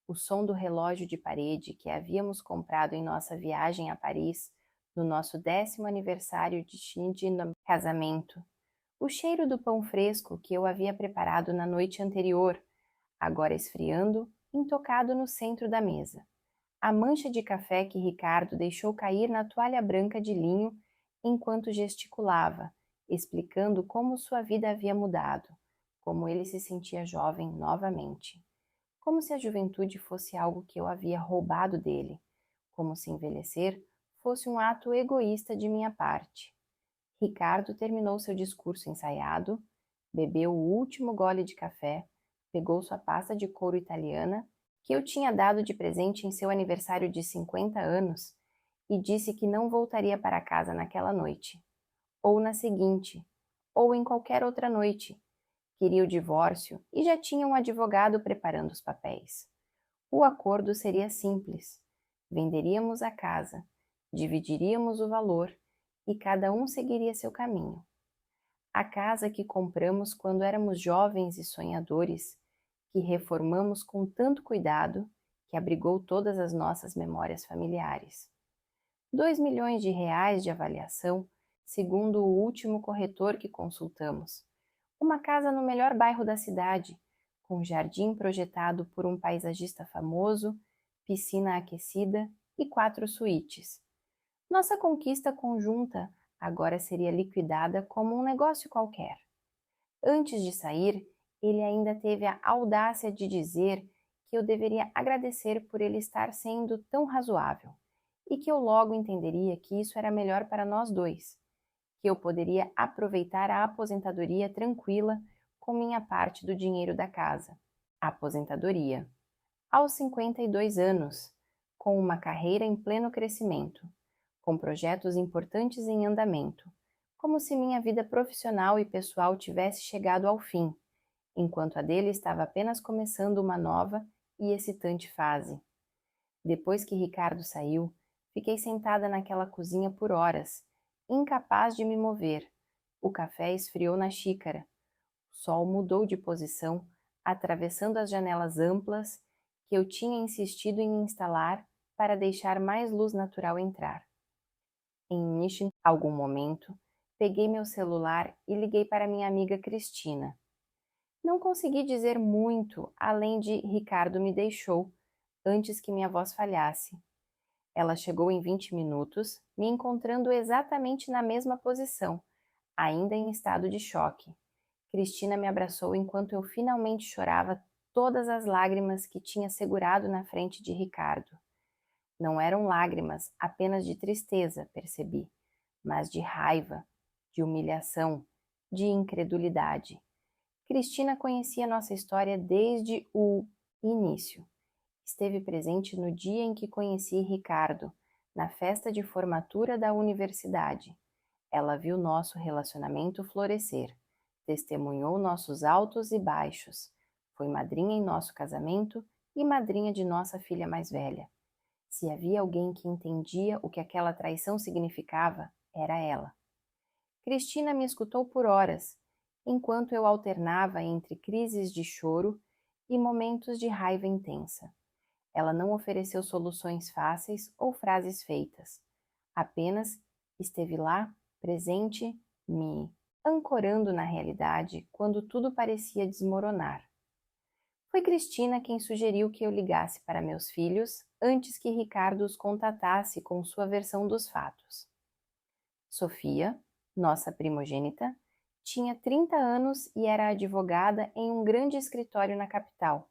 O som do relógio de parede que havíamos comprado em nossa viagem a Paris, no nosso 10º aniversário de casamento. O cheiro do pão fresco que eu havia preparado na noite anterior, agora esfriando, intocado no centro da mesa. A mancha de café que Ricardo deixou cair na toalha branca de linho enquanto gesticulava, explicando como sua vida havia mudado, como ele se sentia jovem novamente. Como se a juventude fosse algo que eu havia roubado dele, como se envelhecer fosse um ato egoísta de minha parte. Ricardo terminou seu discurso ensaiado, bebeu o último gole de café, pegou sua pasta de couro italiana, que eu tinha dado de presente em seu aniversário de 50 anos, e disse que não voltaria para casa naquela noite, ou na seguinte, ou em qualquer outra noite. Queria o divórcio e já tinha um advogado preparando os papéis. O acordo seria simples. Venderíamos a casa, dividiríamos o valor e cada um seguiria seu caminho. A casa que compramos quando éramos jovens e sonhadores, que reformamos com tanto cuidado, que abrigou todas as nossas memórias familiares. 2 milhões de reais de avaliação, segundo o último corretor que consultamos. Uma casa no melhor bairro da cidade, com jardim projetado por um paisagista famoso, piscina aquecida e 4 suítes. Nossa conquista conjunta agora seria liquidada como um negócio qualquer. Antes de sair, ele ainda teve a audácia de dizer que eu deveria agradecer por ele estar sendo tão razoável, e que eu logo entenderia que isso era melhor para nós dois, que eu poderia aproveitar a aposentadoria tranquila com minha parte do dinheiro da casa. Aposentadoria. Aos 52 anos, com uma carreira em pleno crescimento, com projetos importantes em andamento, como se minha vida profissional e pessoal tivesse chegado ao fim, enquanto a dele estava apenas começando uma nova e excitante fase. Depois que Ricardo saiu, fiquei sentada naquela cozinha por horas, incapaz de me mover. O café esfriou na xícara. O sol mudou de posição, atravessando as janelas amplas que eu tinha insistido em instalar para deixar mais luz natural entrar. Em algum momento, peguei meu celular e liguei para minha amiga Cristina. Não consegui dizer muito, além de Ricardo me deixou, antes que minha voz falhasse. Ela chegou em 20 minutos, me encontrando exatamente na mesma posição, ainda em estado de choque. Cristina me abraçou enquanto eu finalmente chorava todas as lágrimas que tinha segurado na frente de Ricardo. Não eram lágrimas apenas de tristeza, percebi, mas de raiva, de humilhação, de incredulidade. Cristina conhecia nossa história desde o início. Esteve presente no dia em que conheci Ricardo, na festa de formatura da universidade. Ela viu nosso relacionamento florescer, testemunhou nossos altos e baixos, foi madrinha em nosso casamento e madrinha de nossa filha mais velha. Se havia alguém que entendia o que aquela traição significava, era ela. Cristina me escutou por horas, enquanto eu alternava entre crises de choro e momentos de raiva intensa. Ela não ofereceu soluções fáceis ou frases feitas. Apenas esteve lá, presente, me ancorando na realidade quando tudo parecia desmoronar. Foi Cristina quem sugeriu que eu ligasse para meus filhos antes que Ricardo os contatasse com sua versão dos fatos. Sofia, nossa primogênita, tinha 30 anos e era advogada em um grande escritório na capital.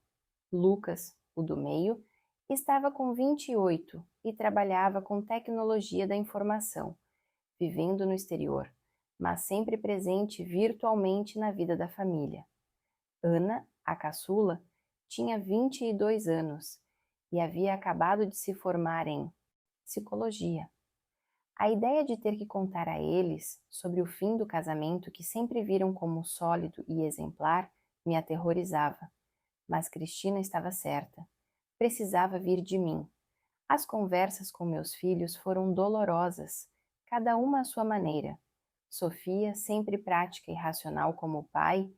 Lucas, o do meio, estava com 28 e trabalhava com tecnologia da informação, vivendo no exterior, mas sempre presente virtualmente na vida da família. Ana, a caçula, tinha 22 anos e havia acabado de se formar em psicologia. A ideia de ter que contar a eles sobre o fim do casamento que sempre viram como sólido e exemplar me aterrorizava. Mas Cristina estava certa. Precisava vir de mim. As conversas com meus filhos foram dolorosas, cada uma à sua maneira. Sofia, sempre prática e racional como o pai,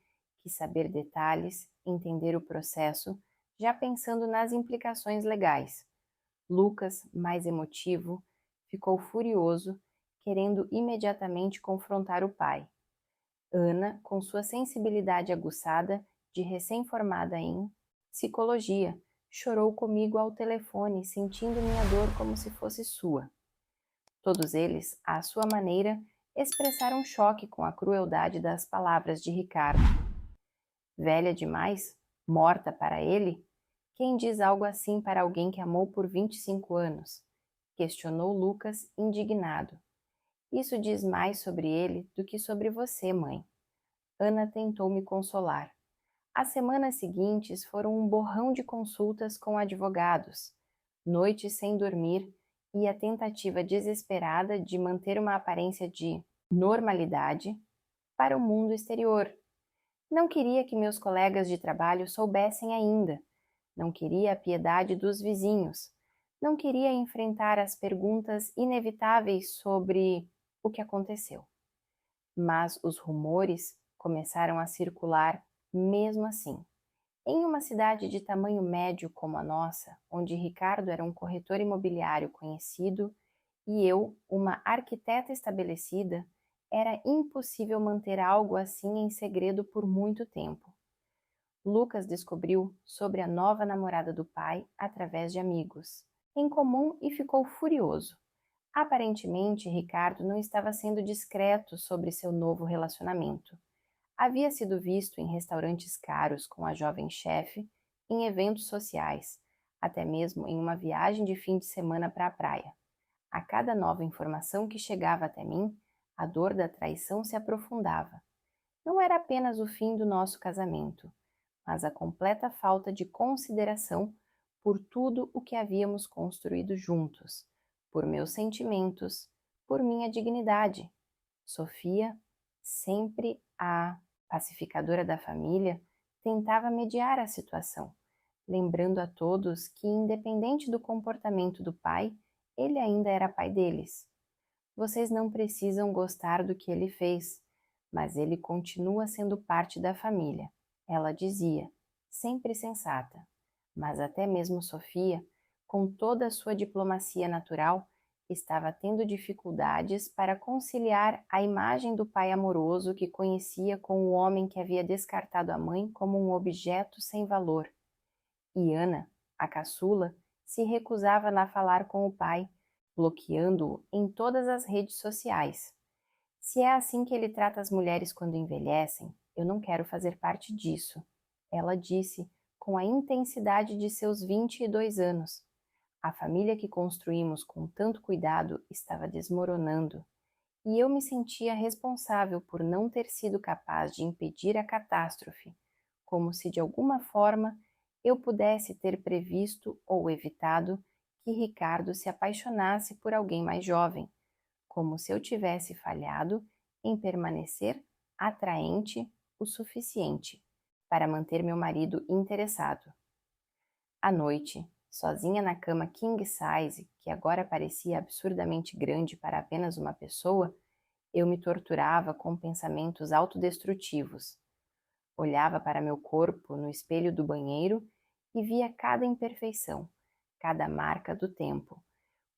quis saber detalhes, entender o processo, já pensando nas implicações legais. Lucas, mais emotivo, ficou furioso, querendo imediatamente confrontar o pai. Ana, com sua sensibilidade aguçada, de recém-formada em psicologia, chorou comigo ao telefone, sentindo minha dor como se fosse sua. Todos eles, à sua maneira, expressaram choque com a crueldade das palavras de Ricardo. Velha demais? Morta para ele? Quem diz algo assim para alguém que amou por 25 anos? Questionou Lucas, indignado. Isso diz mais sobre ele do que sobre você, mãe. Ana tentou me consolar. As semanas seguintes foram um borrão de consultas com advogados, noites sem dormir e a tentativa desesperada de manter uma aparência de normalidade para o mundo exterior. Não queria que meus colegas de trabalho soubessem ainda. Não queria a piedade dos vizinhos. Não queria enfrentar as perguntas inevitáveis sobre o que aconteceu. Mas os rumores começaram a circular mesmo assim. Em uma cidade de tamanho médio como a nossa, onde Ricardo era um corretor imobiliário conhecido e eu, uma arquiteta estabelecida, era impossível manter algo assim em segredo por muito tempo. Lucas descobriu sobre a nova namorada do pai através de amigos em comum e ficou furioso. Aparentemente, Ricardo não estava sendo discreto sobre seu novo relacionamento. Havia sido visto em restaurantes caros com a jovem chefe, em eventos sociais, até mesmo em uma viagem de fim de semana para a praia. A cada nova informação que chegava até mim, a dor da traição se aprofundava. Não era apenas o fim do nosso casamento, mas a completa falta de consideração por tudo o que havíamos construído juntos, por meus sentimentos, por minha dignidade. Sofia, sempre a pacificadora da família, tentava mediar a situação, lembrando a todos que, independente do comportamento do pai, ele ainda era pai deles. Vocês não precisam gostar do que ele fez, mas ele continua sendo parte da família, ela dizia, sempre sensata. Mas até mesmo Sofia, com toda a sua diplomacia natural, estava tendo dificuldades para conciliar a imagem do pai amoroso que conhecia com o homem que havia descartado a mãe como um objeto sem valor. E Ana, a caçula, se recusava a falar com o pai, bloqueando-o em todas as redes sociais. Se é assim que ele trata as mulheres quando envelhecem, eu não quero fazer parte disso, ela disse com a intensidade de seus 22 anos. A família que construímos com tanto cuidado estava desmoronando, e eu me sentia responsável por não ter sido capaz de impedir a catástrofe, como se de alguma forma eu pudesse ter previsto ou evitado que Ricardo se apaixonasse por alguém mais jovem, como se eu tivesse falhado em permanecer atraente o suficiente para manter meu marido interessado. À noite, sozinha na cama king size, que agora parecia absurdamente grande para apenas uma pessoa, eu me torturava com pensamentos autodestrutivos. Olhava para meu corpo no espelho do banheiro e via cada imperfeição, cada marca do tempo,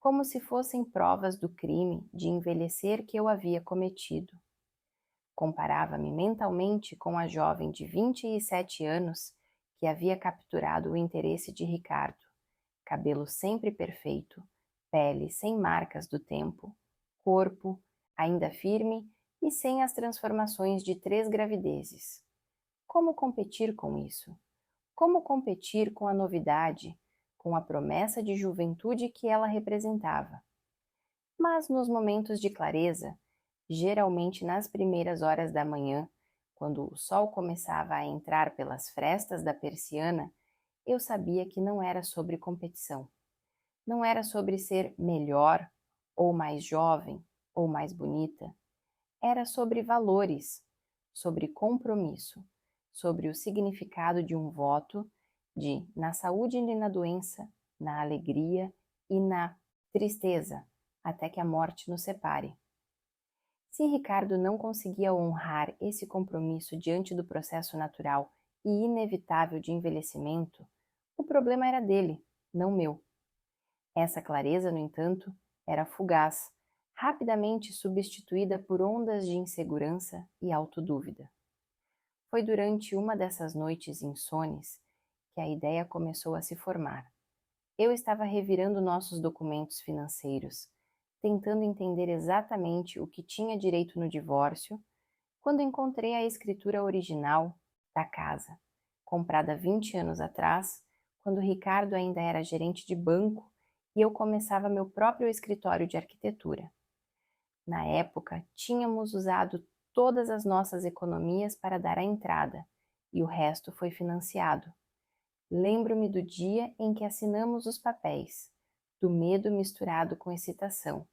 como se fossem provas do crime de envelhecer que eu havia cometido. Comparava-me mentalmente com a jovem de 27 anos que havia capturado o interesse de Ricardo. Cabelo sempre perfeito, pele sem marcas do tempo, corpo ainda firme e sem as transformações de 3 gravidezes. Como competir com isso? Como competir com a novidade, com a promessa de juventude que ela representava? Mas nos momentos de clareza, geralmente nas primeiras horas da manhã, quando o sol começava a entrar pelas frestas da persiana, eu sabia que não era sobre competição. Não era sobre ser melhor, ou mais jovem, ou mais bonita. Era sobre valores, sobre compromisso, sobre o significado de um voto de, na saúde e na doença, na alegria e na tristeza, até que a morte nos separe. Se Ricardo não conseguia honrar esse compromisso diante do processo natural e inevitável de envelhecimento, o problema era dele, não meu. Essa clareza, no entanto, era fugaz, rapidamente substituída por ondas de insegurança e autodúvida. Foi durante uma dessas noites insones que a ideia começou a se formar. Eu estava revirando nossos documentos financeiros, tentando entender exatamente o que tinha direito no divórcio, quando encontrei a escritura original da casa, comprada 20 anos atrás, quando Ricardo ainda era gerente de banco e eu começava meu próprio escritório de arquitetura. Na época, tínhamos usado todas as nossas economias para dar a entrada, e o resto foi financiado. Lembro-me do dia em que assinamos os papéis, do medo misturado com excitação,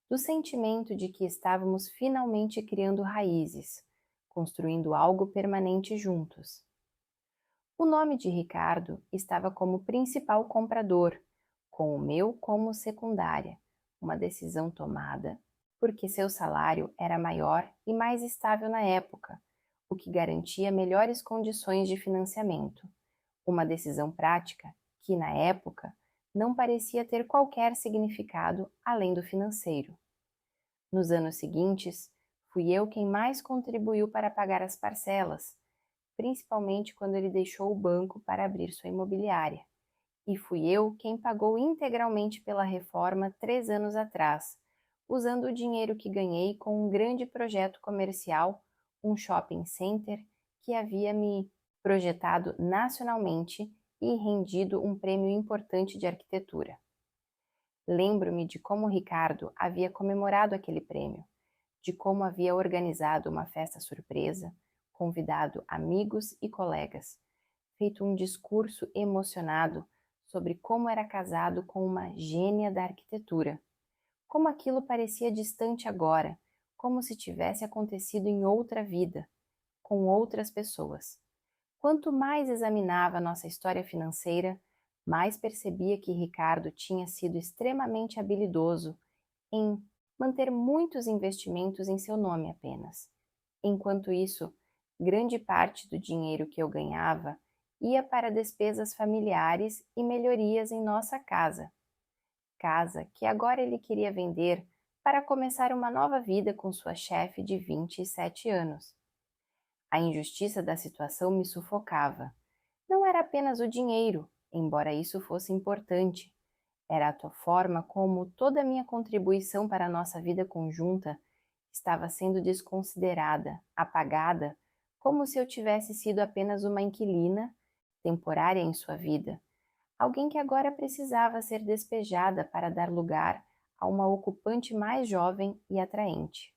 do sentimento de que estávamos finalmente criando raízes, construindo algo permanente juntos. O nome de Ricardo estava como principal comprador, com o meu como secundária, uma decisão tomada porque seu salário era maior e mais estável na época, o que garantia melhores condições de financiamento. Uma decisão prática que, na época, não parecia ter qualquer significado além do financeiro. Nos anos seguintes, fui eu quem mais contribuiu para pagar as parcelas, principalmente quando ele deixou o banco para abrir sua imobiliária. E fui eu quem pagou integralmente pela reforma 3 anos atrás, usando o dinheiro que ganhei com um grande projeto comercial, um shopping center que havia me projetado nacionalmente e rendido um prêmio importante de arquitetura. Lembro-me de como Ricardo havia comemorado aquele prêmio, de como havia organizado uma festa surpresa, convidado amigos e colegas, feito um discurso emocionado sobre como era casado com uma gênia da arquitetura. Como aquilo parecia distante agora, como se tivesse acontecido em outra vida, com outras pessoas. Quanto mais examinava nossa história financeira, mais percebia que Ricardo tinha sido extremamente habilidoso em manter muitos investimentos em seu nome apenas. Enquanto isso, grande parte do dinheiro que eu ganhava ia para despesas familiares e melhorias em nossa casa. Casa que agora ele queria vender para começar uma nova vida com sua chefe de 27 anos. A injustiça da situação me sufocava. Não era apenas o dinheiro, embora isso fosse importante. Era a tua forma como toda a minha contribuição para a nossa vida conjunta estava sendo desconsiderada, apagada, como se eu tivesse sido apenas uma inquilina, temporária em sua vida, alguém que agora precisava ser despejada para dar lugar a uma ocupante mais jovem e atraente.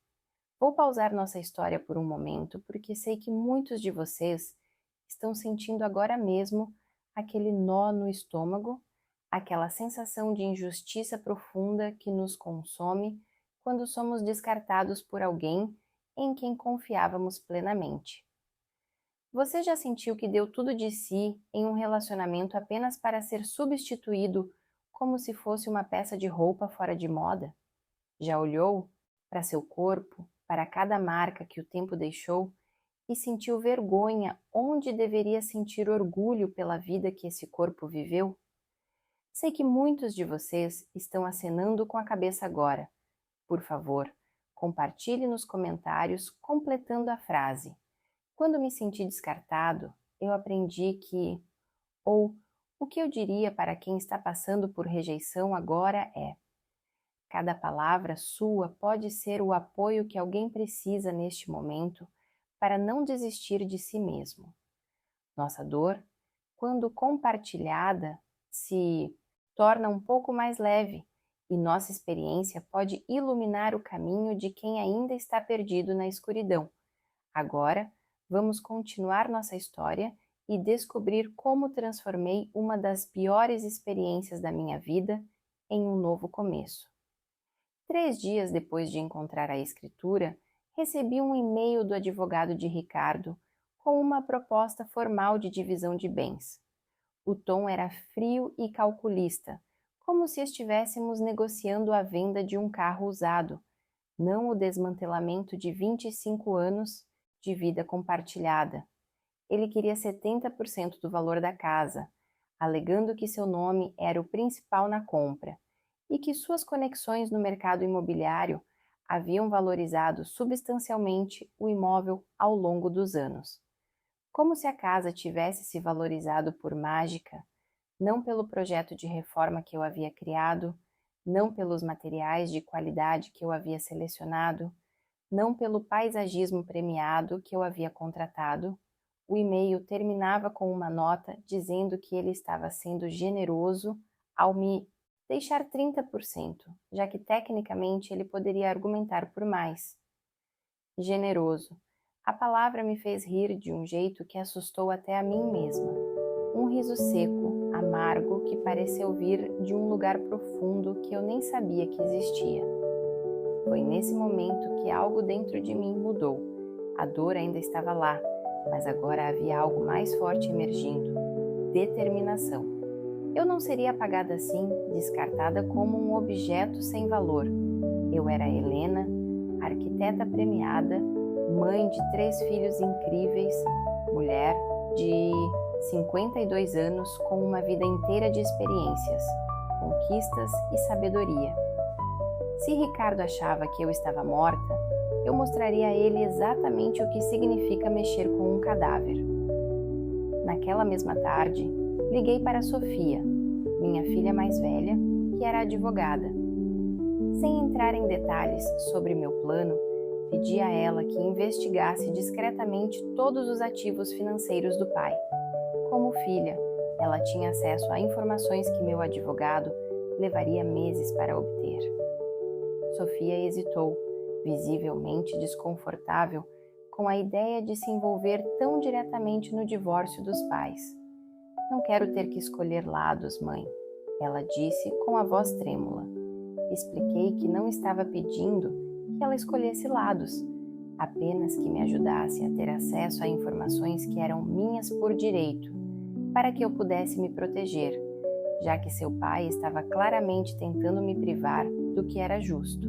Vou pausar nossa história por um momento, porque sei que muitos de vocês estão sentindo agora mesmo aquele nó no estômago, aquela sensação de injustiça profunda que nos consome quando somos descartados por alguém em quem confiávamos plenamente. Você já sentiu que deu tudo de si em um relacionamento apenas para ser substituído como se fosse uma peça de roupa fora de moda? Já olhou para seu corpo, para cada marca que o tempo deixou e sentiu vergonha onde deveria sentir orgulho pela vida que esse corpo viveu? Sei que muitos de vocês estão acenando com a cabeça agora. Por favor, compartilhe nos comentários completando a frase. Quando me senti descartado, eu aprendi que, ou o que eu diria para quem está passando por rejeição agora é: cada palavra sua pode ser o apoio que alguém precisa neste momento para não desistir de si mesmo. Nossa dor, quando compartilhada, se torna um pouco mais leve e nossa experiência pode iluminar o caminho de quem ainda está perdido na escuridão. Agora, vamos continuar nossa história e descobrir como transformei uma das piores experiências da minha vida em um novo começo. 3 dias depois de encontrar a escritura, recebi um e-mail do advogado de Ricardo com uma proposta formal de divisão de bens. O tom era frio e calculista, como se estivéssemos negociando a venda de um carro usado, não o desmantelamento de 25 anos de vida compartilhada. Ele queria 70% do valor da casa, alegando que seu nome era o principal na compra e que suas conexões no mercado imobiliário haviam valorizado substancialmente o imóvel ao longo dos anos. Como se a casa tivesse se valorizado por mágica, não pelo projeto de reforma que eu havia criado, não pelos materiais de qualidade que eu havia selecionado, não pelo paisagismo premiado que eu havia contratado. O e-mail terminava com uma nota dizendo que ele estava sendo generoso ao me deixar 30%, já que tecnicamente ele poderia argumentar por mais. Generoso. A palavra me fez rir de um jeito que assustou até a mim mesma. Um riso seco, amargo, que pareceu vir de um lugar profundo que eu nem sabia que existia. Foi nesse momento que algo dentro de mim mudou. A dor ainda estava lá, mas agora havia algo mais forte emergindo: determinação. Eu não seria apagada assim, descartada como um objeto sem valor. Eu era Helena, arquiteta premiada, mãe de 3 filhos incríveis, mulher de 52 anos com uma vida inteira de experiências, conquistas e sabedoria. Se Ricardo achava que eu estava morta, eu mostraria a ele exatamente o que significa mexer com um cadáver. Naquela mesma tarde, liguei para Sofia, minha filha mais velha, que era advogada. Sem entrar em detalhes sobre meu plano, pedi a ela que investigasse discretamente todos os ativos financeiros do pai. Como filha, ela tinha acesso a informações que meu advogado levaria meses para obter. Sofia hesitou, visivelmente desconfortável, com a ideia de se envolver tão diretamente no divórcio dos pais. Não quero ter que escolher lados, mãe, ela disse com a voz trêmula. Expliquei que não estava pedindo que ela escolhesse lados, apenas que me ajudasse a ter acesso a informações que eram minhas por direito, para que eu pudesse me proteger, já que seu pai estava claramente tentando me privar do que era justo.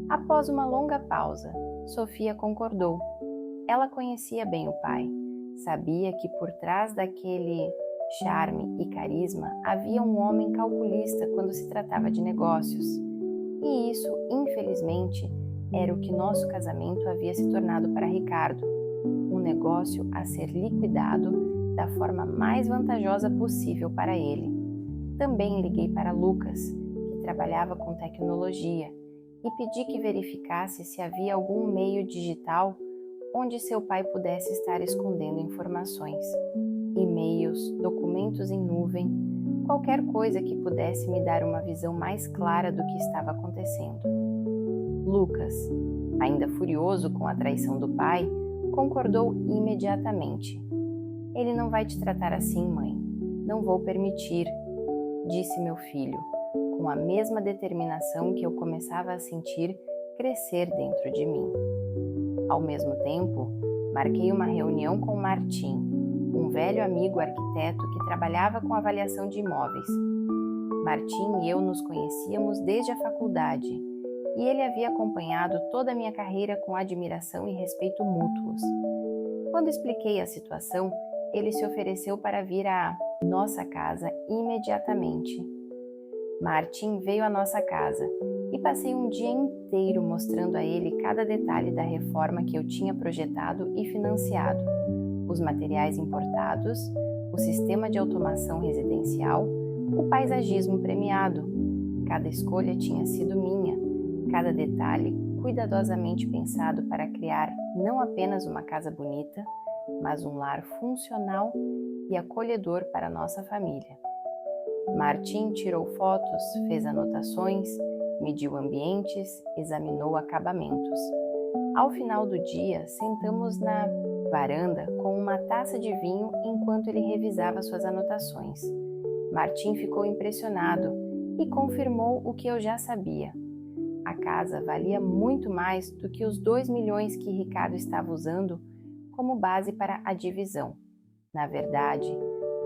Após uma longa pausa, Sofia concordou. Ela conhecia bem o pai, sabia que por trás daquele charme e carisma havia um homem calculista quando se tratava de negócios. E isso, infelizmente, era o que nosso casamento havia se tornado para Ricardo, um negócio a ser liquidado da forma mais vantajosa possível para ele. Também liguei para Lucas, que trabalhava com tecnologia, e pedi que verificasse se havia algum meio digital onde seu pai pudesse estar escondendo informações. E-mails, documentos em nuvem, qualquer coisa que pudesse me dar uma visão mais clara do que estava acontecendo. Lucas, ainda furioso com a traição do pai, concordou imediatamente. Ele não vai te tratar assim, mãe. Não vou permitir, disse meu filho, com a mesma determinação que eu começava a sentir crescer dentro de mim. Ao mesmo tempo, marquei uma reunião com Martim, um velho amigo arquiteto que trabalhava com avaliação de imóveis. Martim e eu nos conhecíamos desde a faculdade, e ele havia acompanhado toda a minha carreira com admiração e respeito mútuos. Quando expliquei a situação, ele se ofereceu para vir à nossa casa imediatamente. Martim veio à nossa casa e passei um dia inteiro mostrando a ele cada detalhe da reforma que eu tinha projetado e financiado, os materiais importados, o sistema de automação residencial, o paisagismo premiado. Cada escolha tinha sido minha, cada detalhe cuidadosamente pensado para criar não apenas uma casa bonita, mas um lar funcional e acolhedor para nossa família. Martim tirou fotos, fez anotações, mediu ambientes, examinou acabamentos. Ao final do dia, sentamos na varanda com uma taça de vinho enquanto ele revisava suas anotações. Martim ficou impressionado e confirmou o que eu já sabia. A casa valia muito mais do que os 2 milhões que Ricardo estava usando como base para a divisão. Na verdade,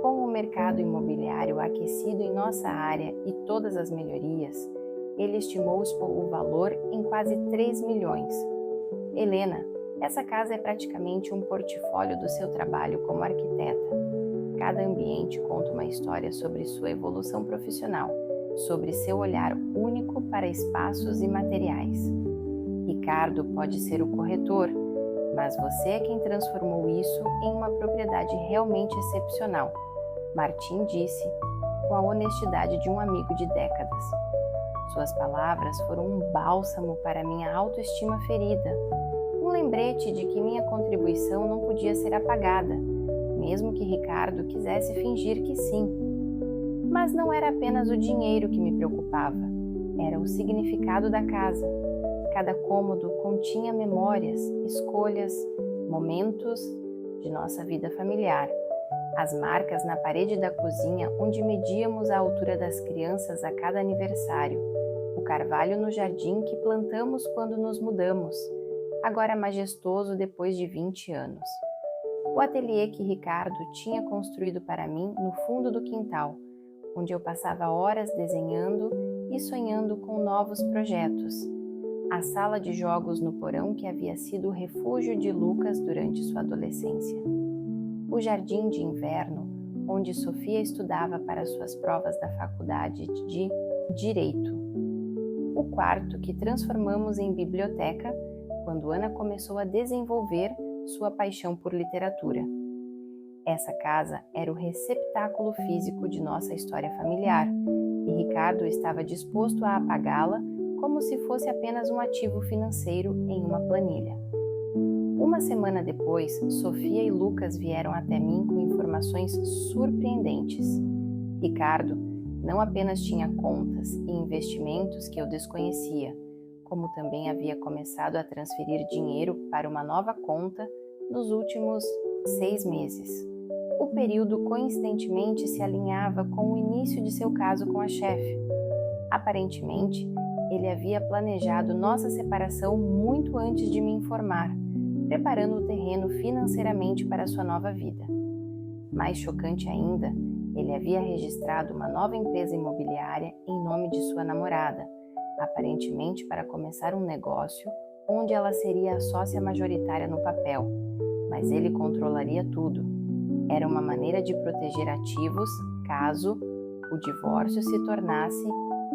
com o mercado imobiliário aquecido em nossa área e todas as melhorias, ele estimou o valor em quase 3 milhões. Helena, essa casa é praticamente um portfólio do seu trabalho como arquiteta. Cada ambiente conta uma história sobre sua evolução profissional, sobre seu olhar único para espaços e materiais. Ricardo pode ser o corretor, mas você é quem transformou isso em uma propriedade realmente excepcional, Martim disse, com a honestidade de um amigo de décadas. Suas palavras foram um bálsamo para minha autoestima ferida, um lembrete de que minha contribuição não podia ser apagada, mesmo que Ricardo quisesse fingir que sim. Mas não era apenas o dinheiro que me preocupava, era o significado da casa. Cada cômodo continha memórias, escolhas, momentos de nossa vida familiar. As marcas na parede da cozinha onde medíamos a altura das crianças a cada aniversário, o carvalho no jardim que plantamos quando nos mudamos, agora majestoso depois de 20 anos. O ateliê que Ricardo tinha construído para mim no fundo do quintal, onde eu passava horas desenhando e sonhando com novos projetos. A sala de jogos no porão que havia sido o refúgio de Lucas durante sua adolescência. O jardim de inverno, onde Sofia estudava para suas provas da faculdade de Direito. O quarto que transformamos em biblioteca quando Ana começou a desenvolver sua paixão por literatura. Essa casa era o receptáculo físico de nossa história familiar e Ricardo estava disposto a apagá-la como se fosse apenas um ativo financeiro em uma planilha. Uma semana depois, Sofia e Lucas vieram até mim com informações surpreendentes. Ricardo não apenas tinha contas e investimentos que eu desconhecia, como também havia começado a transferir dinheiro para uma nova conta nos últimos 6 meses. O período coincidentemente se alinhava com o início de seu caso com a chefe. Aparentemente, ele havia planejado nossa separação muito antes de me informar, preparando o terreno financeiramente para sua nova vida. Mais chocante ainda, ele havia registrado uma nova empresa imobiliária em nome de sua namorada, aparentemente para começar um negócio onde ela seria a sócia majoritária no papel, mas ele controlaria tudo. Era uma maneira de proteger ativos caso o divórcio se tornasse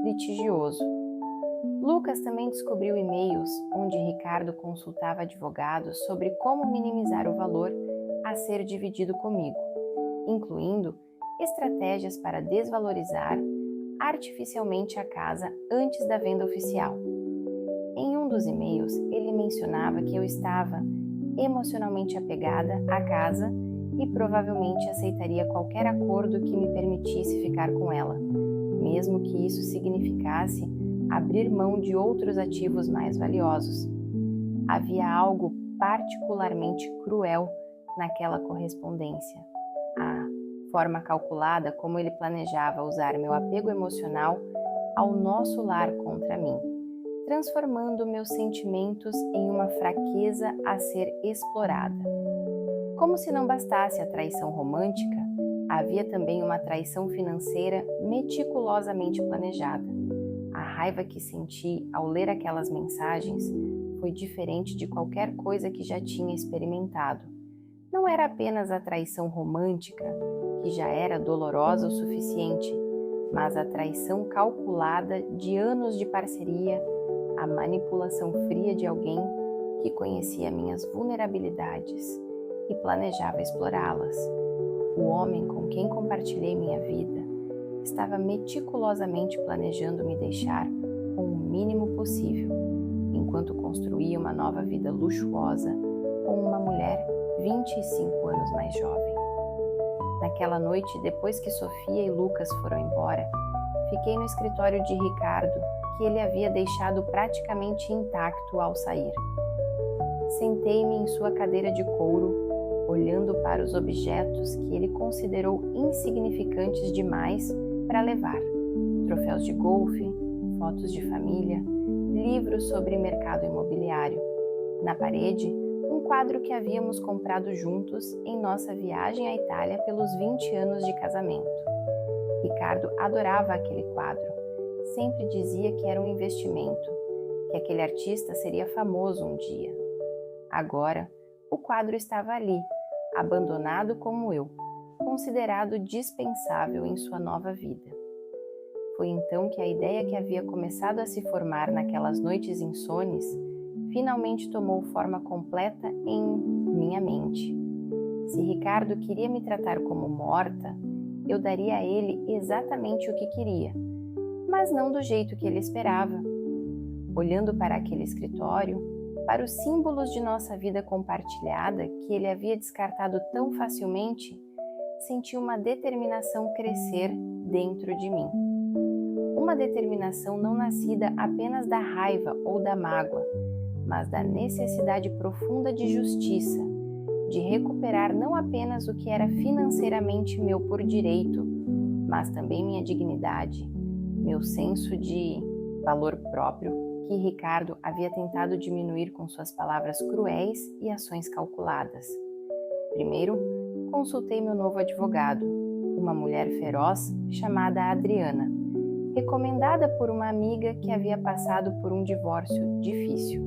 litigioso. Lucas também descobriu e-mails onde Ricardo consultava advogados sobre como minimizar o valor a ser dividido comigo, incluindo estratégias para desvalorizar artificialmente a casa antes da venda oficial. Em um dos e-mails, ele mencionava que eu estava emocionalmente apegada à casa e provavelmente aceitaria qualquer acordo que me permitisse ficar com ela, mesmo que isso significasse abrir mão de outros ativos mais valiosos. Havia algo particularmente cruel naquela correspondência. A forma calculada como ele planejava usar meu apego emocional ao nosso lar contra mim, transformando meus sentimentos em uma fraqueza a ser explorada. Como se não bastasse a traição romântica, havia também uma traição financeira meticulosamente planejada. A raiva que senti ao ler aquelas mensagens foi diferente de qualquer coisa que já tinha experimentado. Não era apenas a traição romântica, que já era dolorosa o suficiente, mas a traição calculada de anos de parceria, a manipulação fria de alguém que conhecia minhas vulnerabilidades e planejava explorá-las. O homem com quem compartilhei minha vida estava meticulosamente planejando me deixar com o mínimo possível, enquanto construía uma nova vida luxuosa com uma mulher 25 anos mais jovem. Naquela noite, depois que Sofia e Lucas foram embora, fiquei no escritório de Ricardo, que ele havia deixado praticamente intacto ao sair. Sentei-me em sua cadeira de couro, olhando para os objetos que ele considerou insignificantes demais para levar: troféus de golfe, fotos de família, livros sobre mercado imobiliário. Na parede, um quadro que havíamos comprado juntos em nossa viagem à Itália pelos 20 anos de casamento. Ricardo adorava aquele quadro. Sempre dizia que era um investimento, que aquele artista seria famoso um dia. Agora, o quadro estava ali, abandonado como eu, considerado dispensável em sua nova vida. Foi então que a ideia que havia começado a se formar naquelas noites insones finalmente tomou forma completa em minha mente. Se Ricardo queria me tratar como morta, eu daria a ele exatamente o que queria, mas não do jeito que ele esperava. Olhando para aquele escritório, para os símbolos de nossa vida compartilhada que ele havia descartado tão facilmente, senti uma determinação crescer dentro de mim. Uma determinação não nascida apenas da raiva ou da mágoa, mas da necessidade profunda de justiça, de recuperar não apenas o que era financeiramente meu por direito, mas também minha dignidade, meu senso de valor próprio, que Ricardo havia tentado diminuir com suas palavras cruéis e ações calculadas. Primeiro, consultei meu novo advogado, uma mulher feroz chamada Adriana, recomendada por uma amiga que havia passado por um divórcio difícil.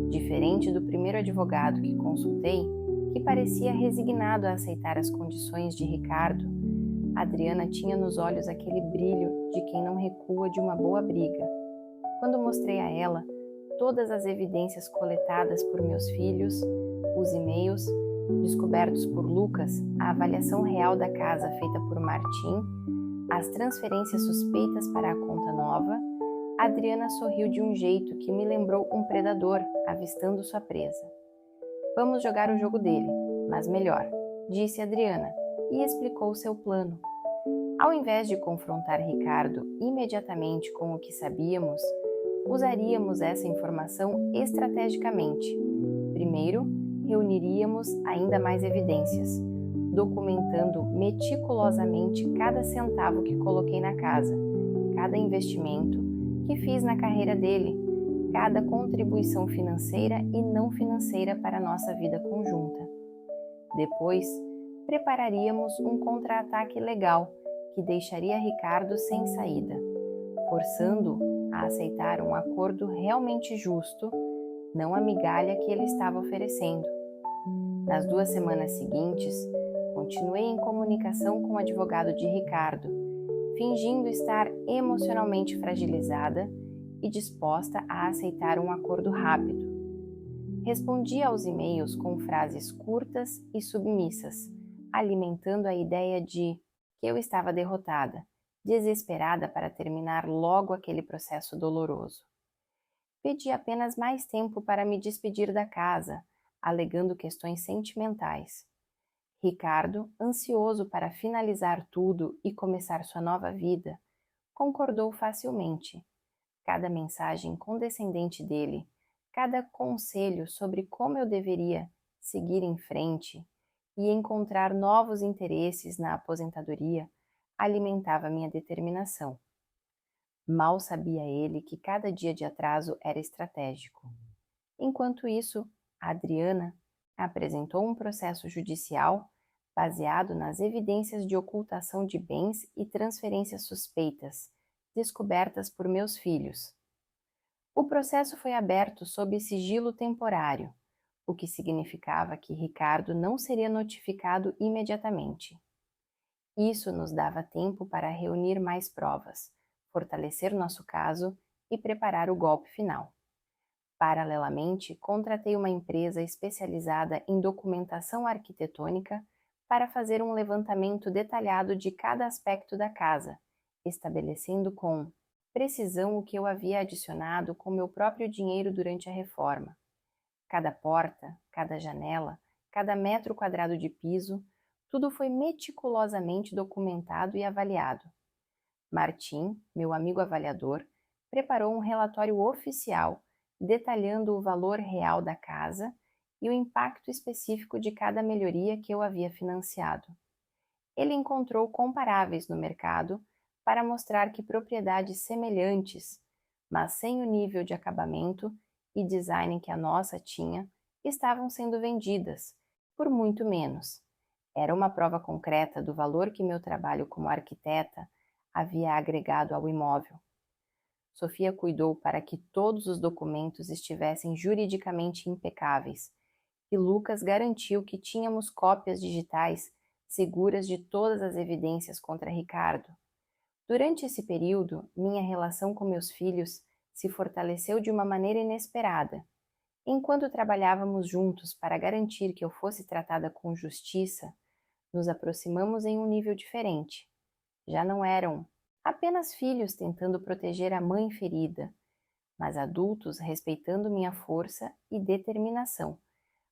Diferente do primeiro advogado que consultei, que parecia resignado a aceitar as condições de Ricardo, Adriana tinha nos olhos aquele brilho de quem não recua de uma boa briga. Quando mostrei a ela todas as evidências coletadas por meus filhos, os e-mails descobertos por Lucas, a avaliação real da casa feita por Martim, as transferências suspeitas para a conta nova, Adriana sorriu de um jeito que me lembrou um predador avistando sua presa. "Vamos jogar o jogo dele, mas melhor", disse Adriana, e explicou seu plano. Ao invés de confrontar Ricardo imediatamente com o que sabíamos, usaríamos essa informação estrategicamente. Primeiro, reuniríamos ainda mais evidências, documentando meticulosamente cada centavo que coloquei na casa, cada investimento que fiz na carreira dele, cada contribuição financeira e não financeira para a nossa vida conjunta. Depois, prepararíamos um contra-ataque legal que deixaria Ricardo sem saída, forçando-o a aceitar um acordo realmente justo, não a migalha que ele estava oferecendo. Nas 2 semanas seguintes, continuei em comunicação com o advogado de Ricardo, fingindo estar emocionalmente fragilizada e disposta a aceitar um acordo rápido. Respondia aos e-mails com frases curtas e submissas, alimentando a ideia de que eu estava derrotada, desesperada para terminar logo aquele processo doloroso. Pedi apenas mais tempo para me despedir da casa, alegando questões sentimentais. Ricardo, ansioso para finalizar tudo e começar sua nova vida, concordou facilmente. Cada mensagem condescendente dele, cada conselho sobre como eu deveria seguir em frente e encontrar novos interesses na aposentadoria, alimentava minha determinação. Mal sabia ele que cada dia de atraso era estratégico. Enquanto isso, a Adriana apresentou um processo judicial baseado nas evidências de ocultação de bens e transferências suspeitas, descobertas por meus filhos. O processo foi aberto sob sigilo temporário, o que significava que Ricardo não seria notificado imediatamente. Isso nos dava tempo para reunir mais provas, fortalecer nosso caso e preparar o golpe final. Paralelamente, contratei uma empresa especializada em documentação arquitetônica para fazer um levantamento detalhado de cada aspecto da casa, estabelecendo com precisão o que eu havia adicionado com meu próprio dinheiro durante a reforma. Cada porta, cada janela, cada metro quadrado de piso, tudo foi meticulosamente documentado e avaliado. Martim, meu amigo avaliador, preparou um relatório oficial detalhando o valor real da casa e o impacto específico de cada melhoria que eu havia financiado. Ele encontrou comparáveis no mercado para mostrar que propriedades semelhantes, mas sem o nível de acabamento e design que a nossa tinha, estavam sendo vendidas, por muito menos. Era uma prova concreta do valor que meu trabalho como arquiteta havia agregado ao imóvel. Sofia cuidou para que todos os documentos estivessem juridicamente impecáveis, e Lucas garantiu que tínhamos cópias digitais seguras de todas as evidências contra Ricardo. Durante esse período, minha relação com meus filhos se fortaleceu de uma maneira inesperada. Enquanto trabalhávamos juntos para garantir que eu fosse tratada com justiça, nos aproximamos em um nível diferente. Já não eram apenas filhos tentando proteger a mãe ferida, mas adultos respeitando minha força e determinação,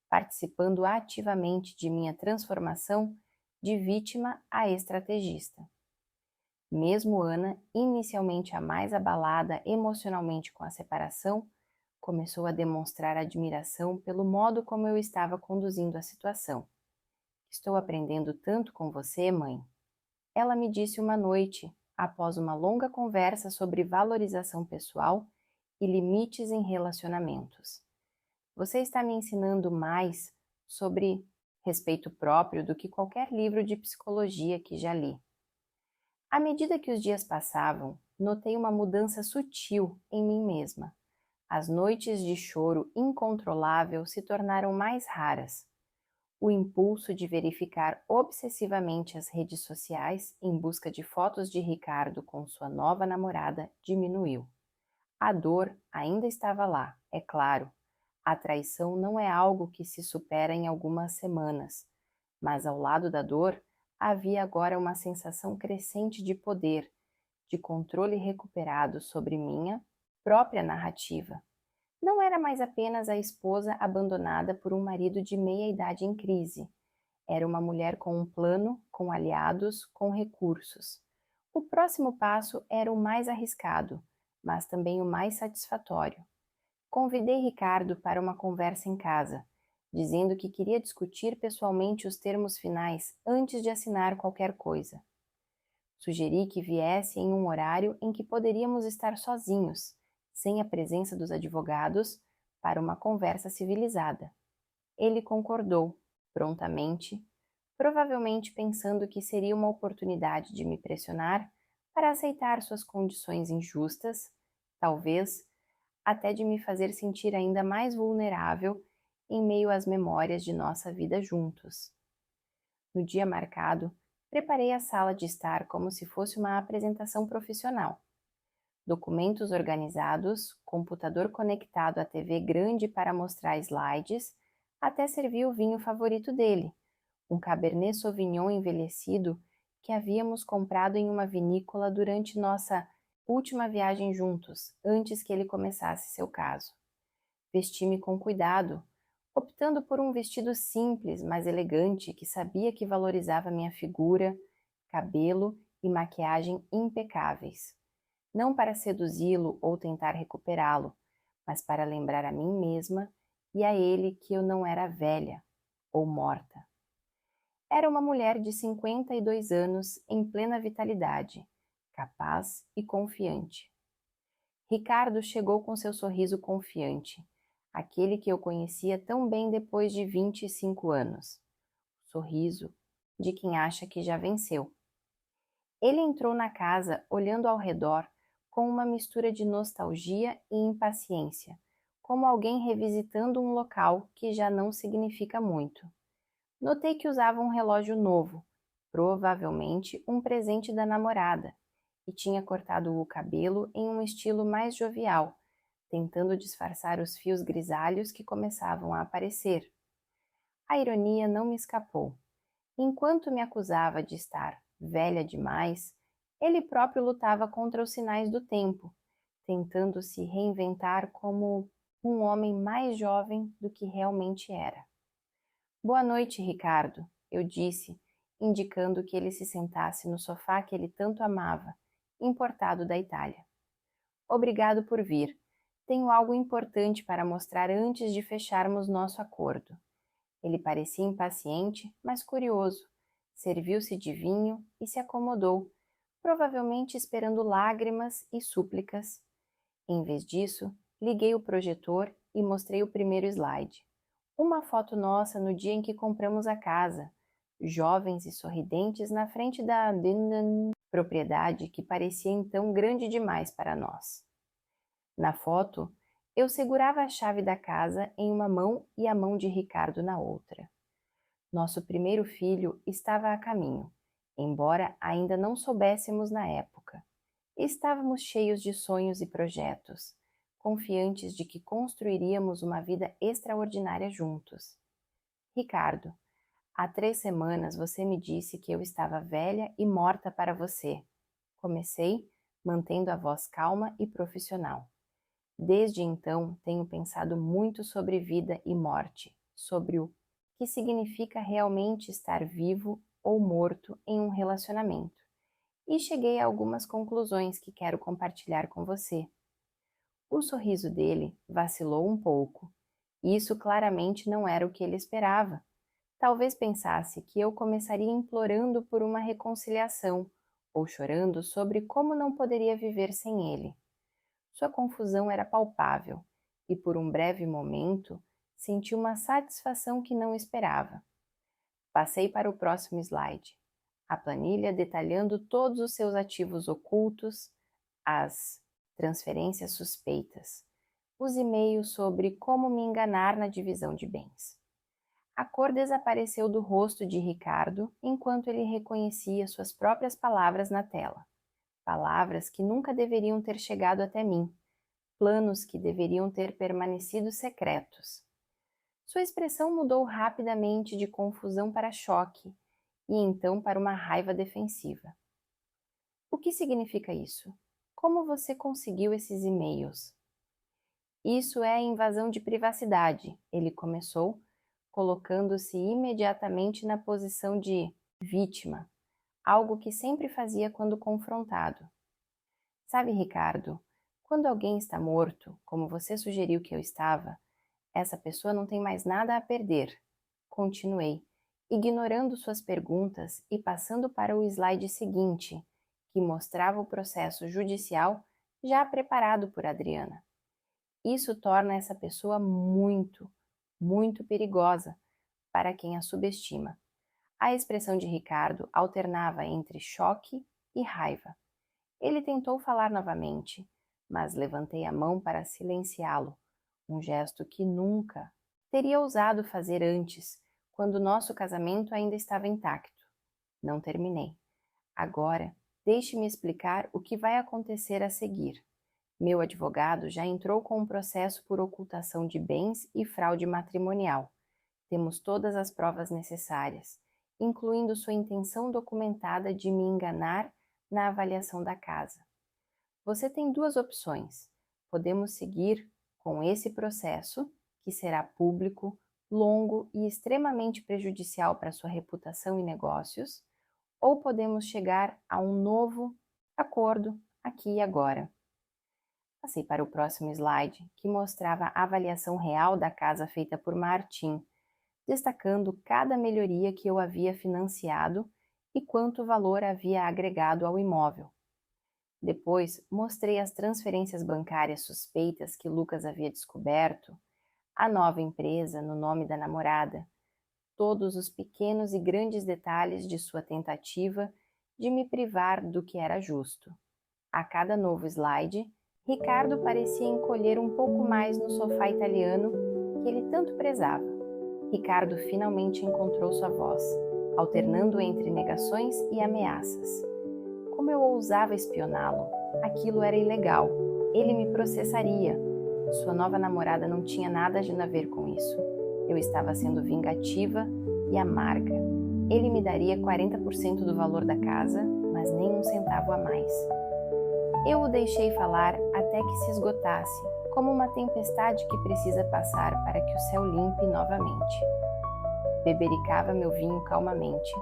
participando ativamente de minha transformação de vítima a estrategista. Mesmo Ana, inicialmente a mais abalada emocionalmente com a separação, começou a demonstrar admiração pelo modo como eu estava conduzindo a situação. Estou aprendendo tanto com você, mãe. Ela me disse uma noite, após uma longa conversa sobre valorização pessoal e limites em relacionamentos. Você está me ensinando mais sobre respeito próprio do que qualquer livro de psicologia que já li. À medida que os dias passavam, notei uma mudança sutil em mim mesma. As noites de choro incontrolável se tornaram mais raras. O impulso de verificar obsessivamente as redes sociais em busca de fotos de Ricardo com sua nova namorada diminuiu. A dor ainda estava lá, é claro. A traição não é algo que se supera em algumas semanas, mas ao lado da dor havia agora uma sensação crescente de poder, de controle recuperado sobre minha própria narrativa. Não era mais apenas a esposa abandonada por um marido de meia-idade em crise. Era uma mulher com um plano, com aliados, com recursos. O próximo passo era o mais arriscado: mas também o mais satisfatório. Convidei Ricardo para uma conversa em casa, dizendo que queria discutir pessoalmente os termos finais antes de assinar qualquer coisa. Sugeri que viesse em um horário em que poderíamos estar sozinhos, sem a presença dos advogados, para uma conversa civilizada. Ele concordou, prontamente, provavelmente pensando que seria uma oportunidade de me pressionar para aceitar suas condições injustas, talvez até de me fazer sentir ainda mais vulnerável em meio às memórias de nossa vida juntos. No dia marcado, preparei a sala de estar como se fosse uma apresentação profissional. Documentos organizados, computador conectado à TV grande para mostrar slides, até servir o vinho favorito dele, um Cabernet Sauvignon envelhecido que havíamos comprado em uma vinícola durante nossa última viagem juntos, antes que ele começasse seu caso. Vesti-me com cuidado, optando por um vestido simples, mas elegante, que sabia que valorizava minha figura, cabelo e maquiagem impecáveis. Não para seduzi-lo ou tentar recuperá-lo, mas para lembrar a mim mesma e a ele que eu não era velha ou morta. Era uma mulher de 52 anos em plena vitalidade, capaz e confiante. Ricardo chegou com seu sorriso confiante, aquele que eu conhecia tão bem depois de 25 anos. Sorriso de quem acha que já venceu. Ele entrou na casa olhando ao redor com uma mistura de nostalgia e impaciência, como alguém revisitando um local que já não significa muito. Notei que usava um relógio novo, provavelmente um presente da namorada, e tinha cortado o cabelo em um estilo mais jovial, tentando disfarçar os fios grisalhos que começavam a aparecer. A ironia não me escapou. Enquanto me acusava de estar velha demais, ele próprio lutava contra os sinais do tempo, tentando se reinventar como um homem mais jovem do que realmente era. Boa noite, Ricardo, eu disse, indicando que ele se sentasse no sofá que ele tanto amava, importado da Itália. Obrigado por vir. Tenho algo importante para mostrar antes de fecharmos nosso acordo. Ele parecia impaciente, mas curioso. Serviu-se de vinho e se acomodou, provavelmente esperando lágrimas e súplicas. Em vez disso, liguei o projetor e mostrei o primeiro slide. Uma foto nossa no dia em que compramos a casa, jovens e sorridentes na frente da propriedade que parecia então grande demais para nós. Na foto, eu segurava a chave da casa em uma mão e a mão de Ricardo na outra. Nosso primeiro filho estava a caminho, embora ainda não soubéssemos na época. Estávamos cheios de sonhos e projetos, confiantes de que construiríamos uma vida extraordinária juntos. Ricardo, há 3 semanas você me disse que eu estava velha e morta para você. Comecei, mantendo a voz calma e profissional. Desde então, tenho pensado muito sobre vida e morte, sobre o que significa realmente estar vivo ou morto em um relacionamento, e cheguei a algumas conclusões que quero compartilhar com você. O sorriso dele vacilou um pouco. Isso claramente não era o que ele esperava. Talvez pensasse que eu começaria implorando por uma reconciliação ou chorando sobre como não poderia viver sem ele. Sua confusão era palpável e, por um breve momento, senti uma satisfação que não esperava. Passei para o próximo slide. A planilha detalhando todos os seus ativos ocultos, as transferências suspeitas, os e-mails sobre como me enganar na divisão de bens. A cor desapareceu do rosto de Ricardo enquanto ele reconhecia suas próprias palavras na tela. Palavras que nunca deveriam ter chegado até mim, planos que deveriam ter permanecido secretos. Sua expressão mudou rapidamente de confusão para choque e então para uma raiva defensiva. O que significa isso? Como você conseguiu esses e-mails? Isso é invasão de privacidade, ele começou, colocando-se imediatamente na posição de vítima, algo que sempre fazia quando confrontado. Sabe, Ricardo, Quando alguém está morto, como você sugeriu que eu estava, essa pessoa não tem mais nada a perder. Continuei, ignorando suas perguntas e passando para o slide seguinte, que mostrava o processo judicial já preparado por Adriana. Isso torna essa pessoa muito perigosa para quem a subestima. A expressão de Ricardo alternava entre choque e raiva. Ele tentou falar novamente, mas levantei a mão para silenciá-lo, um gesto que nunca teria ousado fazer antes, quando nosso casamento ainda estava intacto. Não terminei. Agora, deixe-me explicar o que vai acontecer a seguir. Meu advogado já entrou com um processo por ocultação de bens e fraude matrimonial. Temos todas as provas necessárias, incluindo sua intenção documentada de me enganar na avaliação da casa. Você tem duas opções. Podemos seguir com esse processo, que será público, longo e extremamente prejudicial para sua reputação e negócios, ou podemos chegar a um novo acordo aqui e agora. Passei para o próximo slide, que mostrava a avaliação real da casa feita por Martim, destacando cada melhoria que eu havia financiado e quanto valor havia agregado ao imóvel. Depois, mostrei as transferências bancárias suspeitas que Lucas havia descoberto, a nova empresa no nome da namorada, todos os pequenos e grandes detalhes de sua tentativa de me privar do que era justo. A cada novo slide, Ricardo parecia encolher um pouco mais no sofá italiano que ele tanto prezava. Ricardo finalmente encontrou sua voz, alternando entre negações e ameaças. Como eu ousava espioná-lo? Aquilo era ilegal. Ele me processaria. Sua nova namorada não tinha nada a ver com isso. Eu estava sendo vingativa e amarga. Ele me daria 40% do valor da casa, mas nem um centavo a mais. Eu o deixei falar até que se esgotasse, como uma tempestade que precisa passar para que o céu limpe novamente. Bebericava meu vinho calmamente,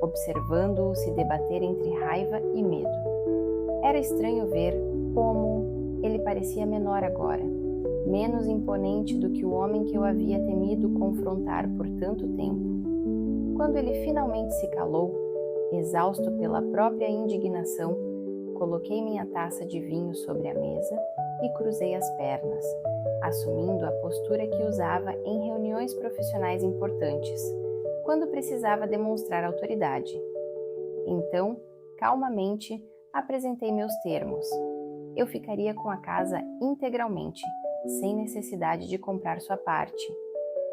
observando-o se debater entre raiva e medo. Era estranho ver como ele parecia menor agora, menos imponente do que o homem que eu havia temido confrontar por tanto tempo. Quando ele finalmente se calou, exausto pela própria indignação, coloquei minha taça de vinho sobre a mesa e cruzei as pernas, assumindo a postura que usava em reuniões profissionais importantes, quando precisava demonstrar autoridade. Então, calmamente, apresentei meus termos. Eu ficaria com a casa integralmente, sem necessidade de comprar sua parte.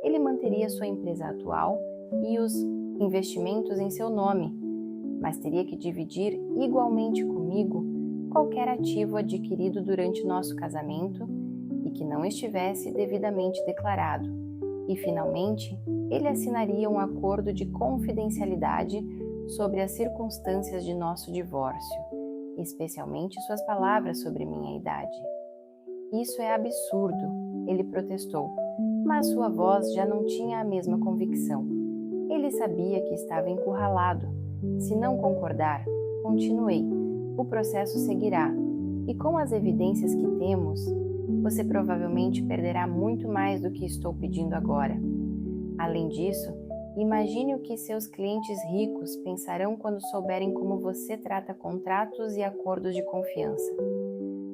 Ele manteria sua empresa atual e os investimentos em seu nome, mas teria que dividir igualmente comigo qualquer ativo adquirido durante nosso casamento e que não estivesse devidamente declarado. E, finalmente, ele assinaria um acordo de confidencialidade sobre as circunstâncias de nosso divórcio, especialmente suas palavras sobre minha idade. Isso é absurdo, ele protestou, mas sua voz já não tinha a mesma convicção. Ele sabia que estava encurralado. Se não concordar, continuei. O processo seguirá, e com as evidências que temos, você provavelmente perderá muito mais do que estou pedindo agora. Além disso, imagine o que seus clientes ricos pensarão quando souberem como você trata contratos e acordos de confiança.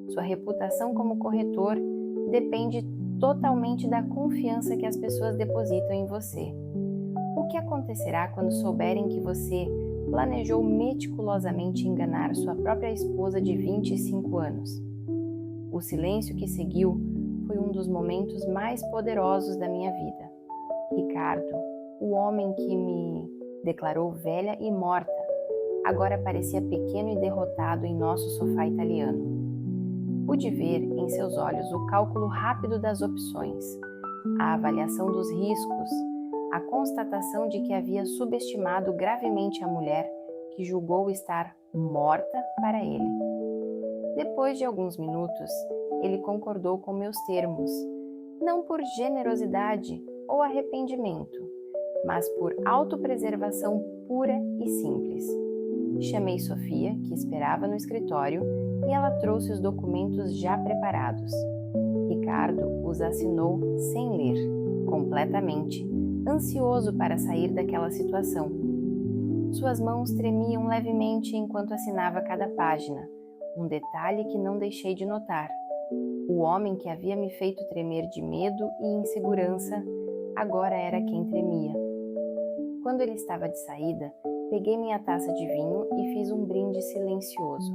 Sua reputação como corretor depende totalmente da confiança que as pessoas depositam em você. O que acontecerá quando souberem que você planejou meticulosamente enganar sua própria esposa de 25 anos? O silêncio que seguiu foi um dos momentos mais poderosos da minha vida. Ricardo, o homem que me declarou velha e morta, agora parecia pequeno e derrotado em nosso sofá italiano. Pude ver em seus olhos o cálculo rápido das opções, a avaliação dos riscos, a constatação de que havia subestimado gravemente a mulher que julgou estar morta para ele. Depois de alguns minutos, ele concordou com meus termos, não por generosidade ou arrependimento, mas por autopreservação pura e simples. Chamei Sofia, que esperava no escritório, e ela trouxe os documentos já preparados. Ricardo os assinou sem ler, completamente, ansioso para sair daquela situação. Suas mãos tremiam levemente enquanto assinava cada página, um detalhe que não deixei de notar. O homem que havia me feito tremer de medo e insegurança, agora era quem tremia. Quando ele estava de saída, peguei minha taça de vinho e fiz um brinde silencioso.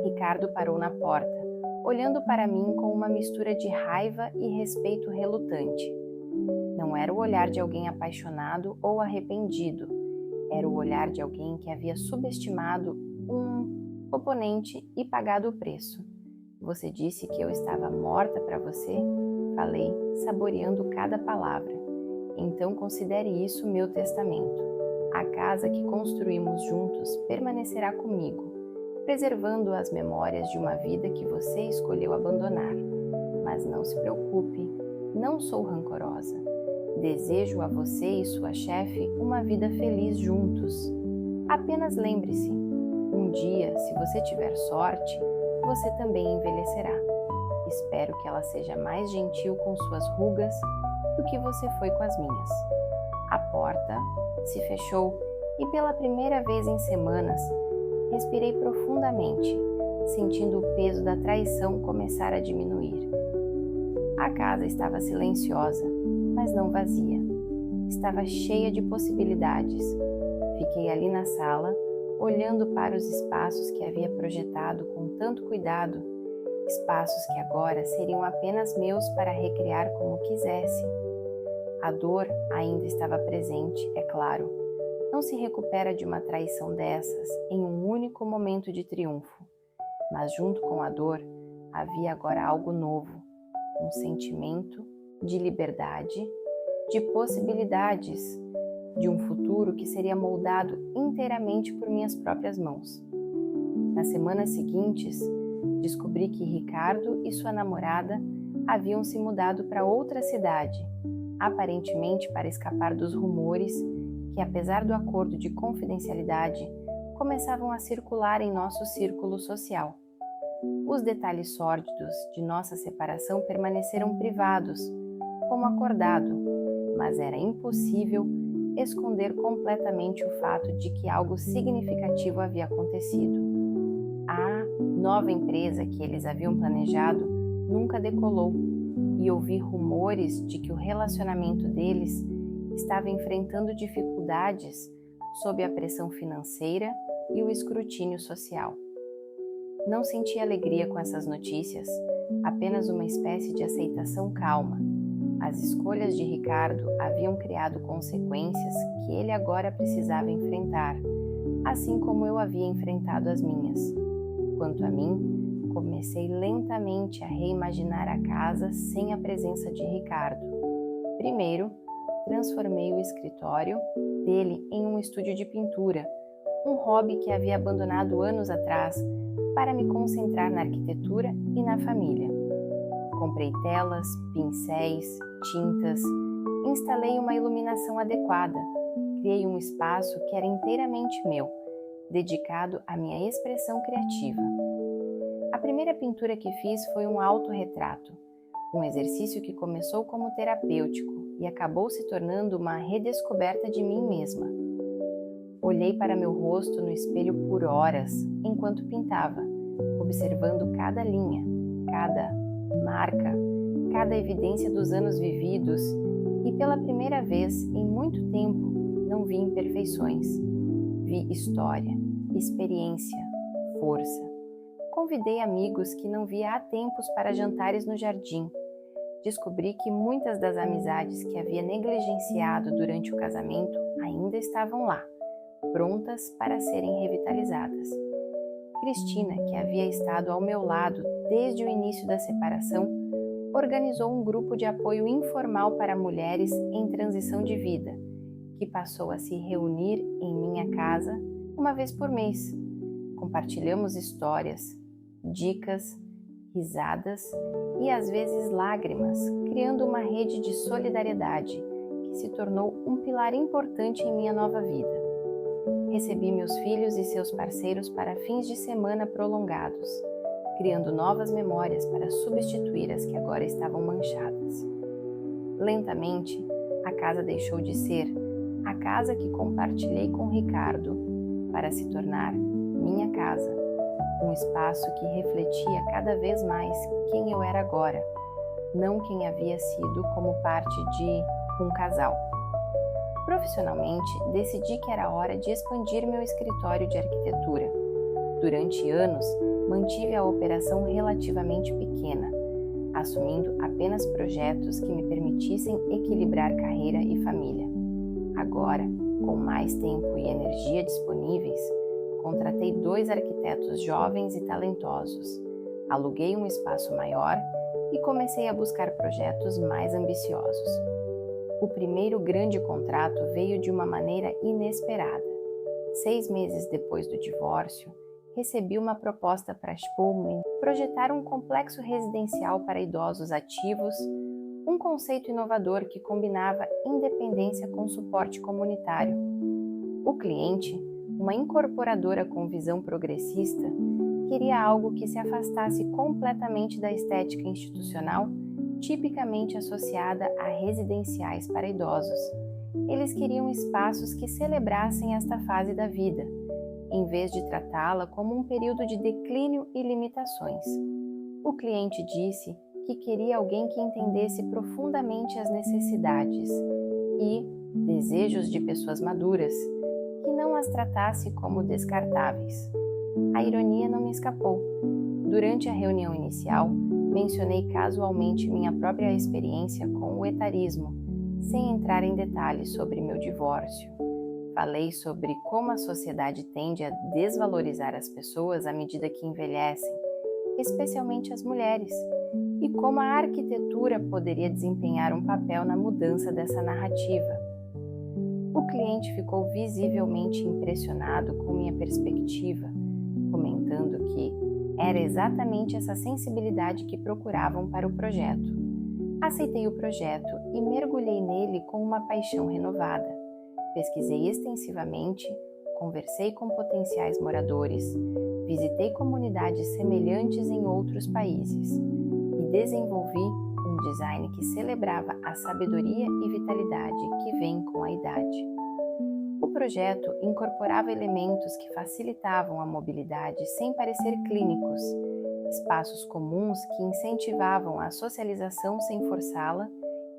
Ricardo parou na porta, olhando para mim com uma mistura de raiva e respeito relutante. Não era o olhar de alguém apaixonado ou arrependido, era o olhar de alguém que havia subestimado um oponente e pagado o preço. Você disse que eu estava morta para você? Falei, saboreando cada palavra. Então considere isso meu testamento. A casa que construímos juntos permanecerá comigo, preservando as memórias de uma vida que você escolheu abandonar. Mas não se preocupe, não sou rancorosa. Desejo a você e sua chefe uma vida feliz juntos. Apenas lembre-se, um dia, se você tiver sorte, você também envelhecerá. Espero que ela seja mais gentil com suas rugas do que você foi com as minhas. A porta se fechou e pela primeira vez em semanas, respirei profundamente, sentindo o peso da traição começar a diminuir. A casa estava silenciosa, mas não vazia. Estava cheia de possibilidades. Fiquei ali na sala, olhando para os espaços que havia projetado com tanto cuidado, espaços que agora seriam apenas meus para recriar como quisesse. A dor ainda estava presente, é claro. Não se recupera de uma traição dessas em um único momento de triunfo. Mas junto com a dor, havia agora algo novo, um sentimento de liberdade, de possibilidades, de um futuro que seria moldado inteiramente por minhas próprias mãos. Nas semanas seguintes, descobri que Ricardo e sua namorada haviam se mudado para outra cidade, aparentemente para escapar dos rumores que, apesar do acordo de confidencialidade, começavam a circular em nosso círculo social. Os detalhes sórdidos de nossa separação permaneceram privados, como acordado, mas era impossível esconder completamente o fato de que algo significativo havia acontecido. A nova empresa que eles haviam planejado nunca decolou e ouvi rumores de que o relacionamento deles estava enfrentando dificuldades sob a pressão financeira e o escrutínio social. Não senti alegria com essas notícias, apenas uma espécie de aceitação calma. As escolhas de Ricardo haviam criado consequências que ele agora precisava enfrentar, assim como eu havia enfrentado as minhas. Quanto a mim, comecei lentamente a reimaginar a casa sem a presença de Ricardo. Primeiro, transformei o escritório dele em um estúdio de pintura, um hobby que havia abandonado anos atrás para me concentrar na arquitetura e na família. Comprei telas, pincéis, tintas, instalei uma iluminação adequada, criei um espaço que era inteiramente meu, dedicado à minha expressão criativa. A primeira pintura que fiz foi um autorretrato, um exercício que começou como terapêutico e acabou se tornando uma redescoberta de mim mesma. Olhei para meu rosto no espelho por horas enquanto pintava, observando cada linha, cada marca, cada evidência dos anos vividos e pela primeira vez em muito tempo não vi imperfeições. Vi história, experiência, força. Convidei amigos que não via há tempos para jantares no jardim. Descobri que muitas das amizades que havia negligenciado durante o casamento ainda estavam lá, prontas para serem revitalizadas. Cristina, que havia estado ao meu lado desde o início da separação, organizou um grupo de apoio informal para mulheres em transição de vida, que passou a se reunir em minha casa uma vez por mês. Compartilhamos histórias, dicas, risadas e às vezes lágrimas, criando uma rede de solidariedade que se tornou um pilar importante em minha nova vida. Recebi meus filhos e seus parceiros para fins de semana prolongados, criando novas memórias para substituir as que agora estavam manchadas. Lentamente, a casa deixou de ser a casa que compartilhei com Ricardo para se tornar minha casa, um espaço que refletia cada vez mais quem eu era agora, não quem havia sido como parte de um casal. Profissionalmente, decidi que era hora de expandir meu escritório de arquitetura. Durante anos, mantive a operação relativamente pequena, assumindo apenas projetos que me permitissem equilibrar carreira e família. Agora, com mais tempo e energia disponíveis, contratei 2 arquitetos jovens e talentosos, aluguei um espaço maior e comecei a buscar projetos mais ambiciosos. O primeiro grande contrato veio de uma maneira inesperada. 6 meses depois do divórcio, recebi uma proposta para Spullman projetar um complexo residencial para idosos ativos, um conceito inovador que combinava independência com suporte comunitário. O cliente, uma incorporadora com visão progressista, queria algo que se afastasse completamente da estética institucional tipicamente associada a residenciais para idosos. Eles queriam espaços que celebrassem esta fase da vida, em vez de tratá-la como um período de declínio e limitações. O cliente disse que queria alguém que entendesse profundamente as necessidades e desejos de pessoas maduras, que não as tratasse como descartáveis. A ironia não me escapou. Durante a reunião inicial, mencionei casualmente minha própria experiência com o etarismo, sem entrar em detalhes sobre meu divórcio. Falei sobre como a sociedade tende a desvalorizar as pessoas à medida que envelhecem, especialmente as mulheres, e como a arquitetura poderia desempenhar um papel na mudança dessa narrativa. O cliente ficou visivelmente impressionado com minha perspectiva, comentando que era exatamente essa sensibilidade que procuravam para o projeto. Aceitei o projeto e mergulhei nele com uma paixão renovada. Pesquisei extensivamente, conversei com potenciais moradores, visitei comunidades semelhantes em outros países e desenvolvi um design que celebrava a sabedoria e vitalidade que vem com a idade. O projeto incorporava elementos que facilitavam a mobilidade sem parecer clínicos, espaços comuns que incentivavam a socialização sem forçá-la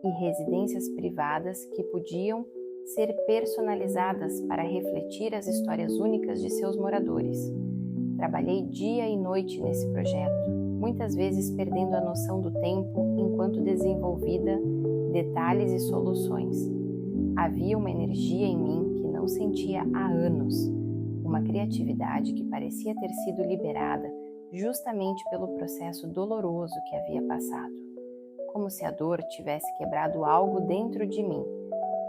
e residências privadas que podiam ser personalizadas para refletir as histórias únicas de seus moradores. Trabalhei dia e noite nesse projeto, muitas vezes perdendo a noção do tempo enquanto desenvolvia detalhes e soluções. Havia uma energia em mim que não sentia há anos, uma criatividade que parecia ter sido liberada justamente pelo processo doloroso que havia passado, como se a dor tivesse quebrado algo dentro de mim,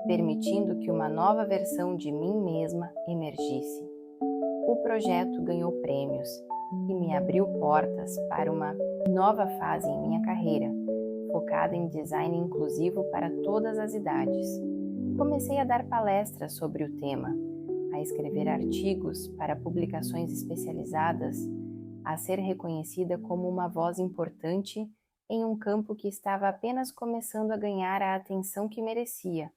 permitindo que uma nova versão de mim mesma emergisse. O projeto ganhou prêmios e me abriu portas para uma nova fase em minha carreira, focada em design inclusivo para todas as idades. Comecei a dar palestras sobre o tema, a escrever artigos para publicações especializadas, a ser reconhecida como uma voz importante em um campo que estava apenas começando a ganhar a atenção que merecia.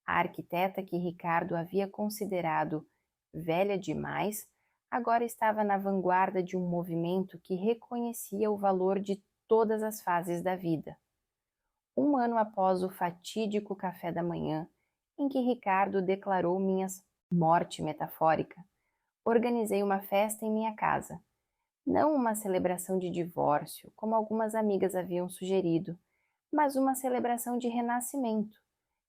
A arquiteta que Ricardo havia considerado velha demais, agora estava na vanguarda de um movimento que reconhecia o valor de todas as fases da vida. Um ano após o fatídico café da manhã, em que Ricardo declarou minha morte metafórica, organizei uma festa em minha casa. Não uma celebração de divórcio, como algumas amigas haviam sugerido, mas uma celebração de renascimento.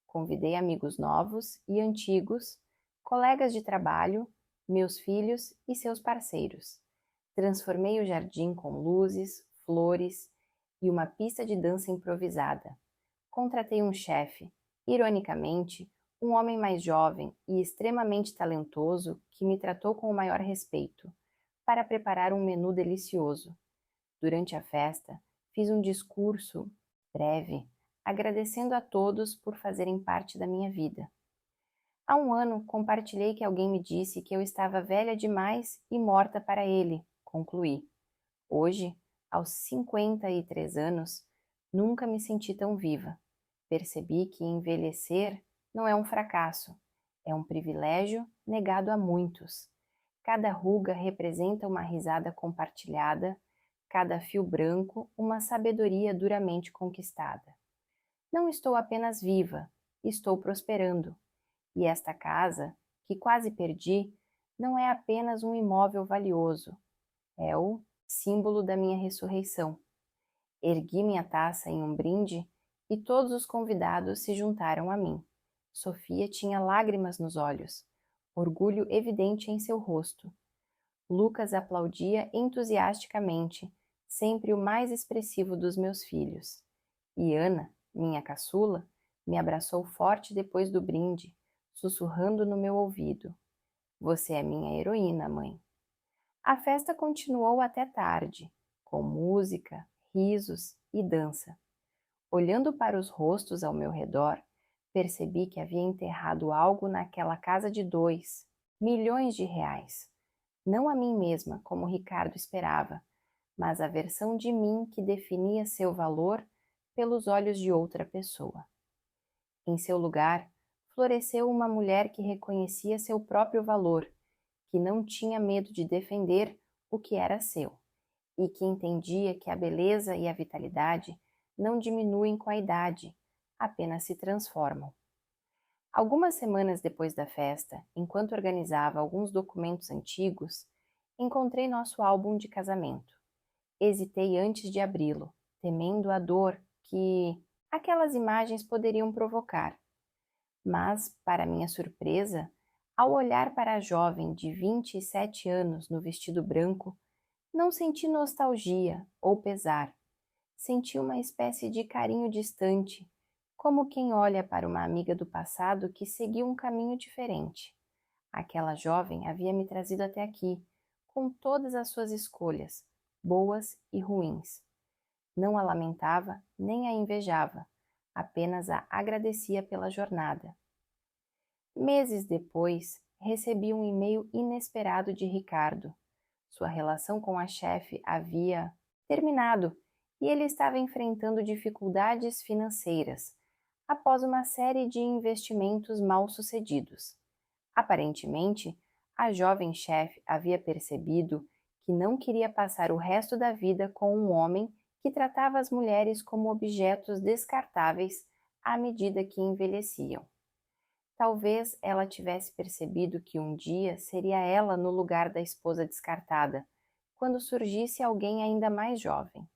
Convidei amigos novos e antigos, colegas de trabalho, meus filhos e seus parceiros. Transformei o jardim com luzes, flores e uma pista de dança improvisada. Contratei um chefe, ironicamente, um homem mais jovem e extremamente talentoso que me tratou com o maior respeito, para preparar um menu delicioso. Durante a festa, fiz um discurso breve, agradecendo a todos por fazerem parte da minha vida. Há um ano, compartilhei que alguém me disse que eu estava velha demais e morta para ele, concluí. Hoje, aos 53 anos, nunca me senti tão viva. Percebi que envelhecer não é um fracasso, é um privilégio negado a muitos. Cada ruga representa uma risada compartilhada, cada fio branco uma sabedoria duramente conquistada. Não estou apenas viva, estou prosperando. E esta casa, que quase perdi, não é apenas um imóvel valioso, é o símbolo da minha ressurreição. Ergui minha taça em um brinde e todos os convidados se juntaram a mim. Sofia tinha lágrimas nos olhos, orgulho evidente em seu rosto. Lucas aplaudia entusiasticamente, sempre o mais expressivo dos meus filhos. E Ana, minha caçula, me abraçou forte depois do brinde, sussurrando no meu ouvido: "Você é minha heroína, mãe." A festa continuou até tarde, com música, risos e dança. Olhando para os rostos ao meu redor, percebi que havia enterrado algo naquela casa de dois, milhões de reais. Não a mim mesma, como Ricardo esperava, mas a versão de mim que definia seu valor pelos olhos de outra pessoa. Em seu lugar, floresceu uma mulher que reconhecia seu próprio valor, que não tinha medo de defender o que era seu, e que entendia que a beleza e a vitalidade não diminuem com a idade, apenas se transformam. Algumas semanas depois da festa, enquanto organizava alguns documentos antigos, encontrei nosso álbum de casamento. Hesitei antes de abri-lo, temendo a dor que aquelas imagens poderiam provocar. Mas, para minha surpresa, ao olhar para a jovem de 27 anos no vestido branco, não senti nostalgia ou pesar. Senti uma espécie de carinho distante, como quem olha para uma amiga do passado que seguiu um caminho diferente. Aquela jovem havia me trazido até aqui, com todas as suas escolhas, boas e ruins. Não a lamentava nem a invejava, apenas a agradecia pela jornada. Meses depois, recebi um e-mail inesperado de Ricardo. Sua relação com a chefe havia terminado e ele estava enfrentando dificuldades financeiras após uma série de investimentos mal-sucedidos. Aparentemente, a jovem chefe havia percebido que não queria passar o resto da vida com um homem que tratava as mulheres como objetos descartáveis à medida que envelheciam. Talvez ela tivesse percebido que um dia seria ela no lugar da esposa descartada, quando surgisse alguém ainda mais jovem.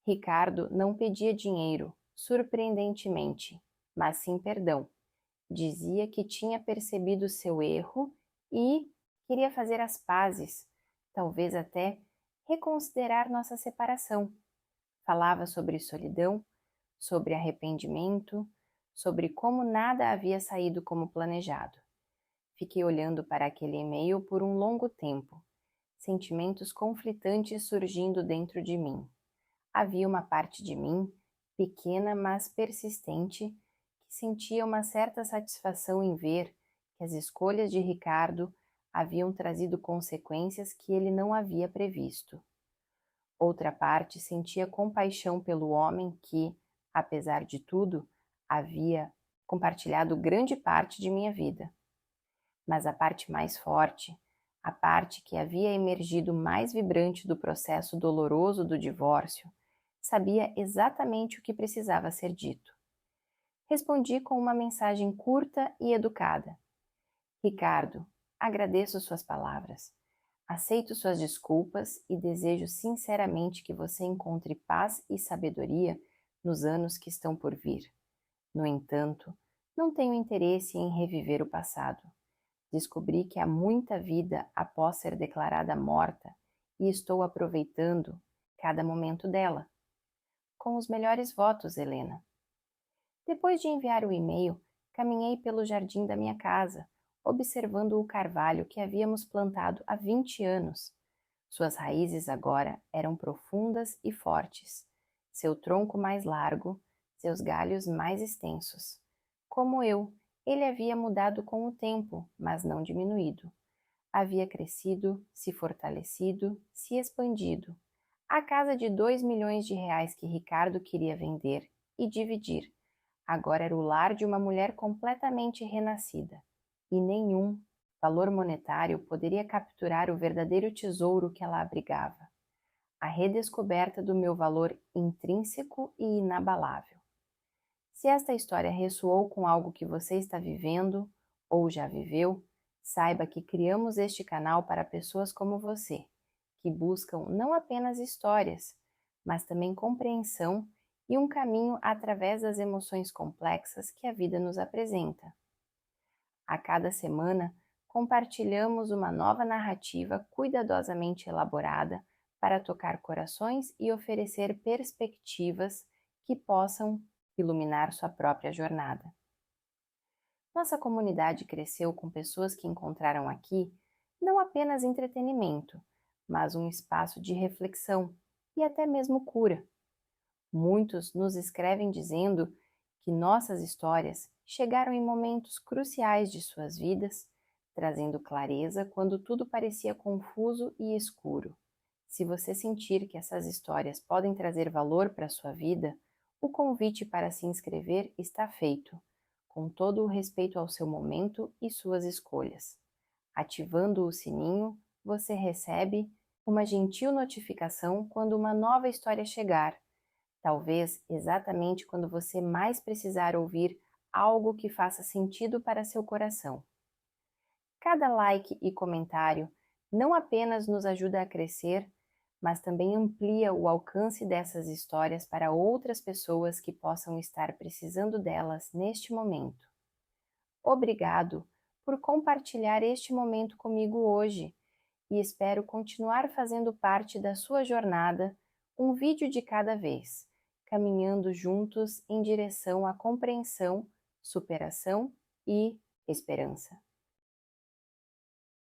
Ricardo não pedia dinheiro, surpreendentemente, mas sim perdão. Dizia que tinha percebido seu erro e queria fazer as pazes, talvez até reconsiderar nossa separação. Falava sobre solidão, sobre arrependimento, sobre como nada havia saído como planejado. Fiquei olhando para aquele e-mail por um longo tempo, sentimentos conflitantes surgindo dentro de mim. Havia uma parte de mim, pequena mas persistente, que sentia uma certa satisfação em ver que as escolhas de Ricardo haviam trazido consequências que ele não havia previsto. Outra parte sentia compaixão pelo homem que, apesar de tudo, havia compartilhado grande parte de minha vida. Mas a parte mais forte, a parte que havia emergido mais vibrante do processo doloroso do divórcio, sabia exatamente o que precisava ser dito. Respondi com uma mensagem curta e educada. Ricardo, agradeço suas palavras. Aceito suas desculpas e desejo sinceramente que você encontre paz e sabedoria nos anos que estão por vir. No entanto, não tenho interesse em reviver o passado. Descobri que há muita vida após ser declarada morta e estou aproveitando cada momento dela. Com os melhores votos, Helena. Depois de enviar o e-mail, caminhei pelo jardim da minha casa, observando o carvalho que havíamos plantado há 20 anos. Suas raízes agora eram profundas e fortes, seu tronco mais largo, seus galhos mais extensos. Como eu, Ele havia mudado com o tempo, mas não diminuído. Havia crescido, se fortalecido, se expandido. A casa de 2 milhões de reais que Ricardo queria vender e dividir agora era o lar de uma mulher completamente renascida. E nenhum valor monetário poderia capturar o verdadeiro tesouro que ela abrigava, a redescoberta do meu valor intrínseco e inabalável. Se esta história ressoou com algo que você está vivendo ou já viveu, saiba que criamos este canal para pessoas como você, que buscam não apenas histórias, mas também compreensão e um caminho através das emoções complexas que a vida nos apresenta. A cada semana, compartilhamos uma nova narrativa cuidadosamente elaborada para tocar corações e oferecer perspectivas que possam iluminar sua própria jornada. Nossa comunidade cresceu com pessoas que encontraram aqui não apenas entretenimento, mas um espaço de reflexão e até mesmo cura. Muitos nos escrevem dizendo que nossas histórias chegaram em momentos cruciais de suas vidas, trazendo clareza quando tudo parecia confuso e escuro. Se você sentir que essas histórias podem trazer valor para a sua vida, o convite para se inscrever está feito, com todo o respeito ao seu momento e suas escolhas. Ativando o sininho, você recebe uma gentil notificação quando uma nova história chegar, talvez exatamente quando você mais precisar ouvir algo que faça sentido para seu coração. Cada like e comentário não apenas nos ajuda a crescer, mas também amplia o alcance dessas histórias para outras pessoas que possam estar precisando delas neste momento. Obrigado por compartilhar este momento comigo hoje e espero continuar fazendo parte da sua jornada, um vídeo de cada vez, caminhando juntos em direção à compreensão, superação e esperança.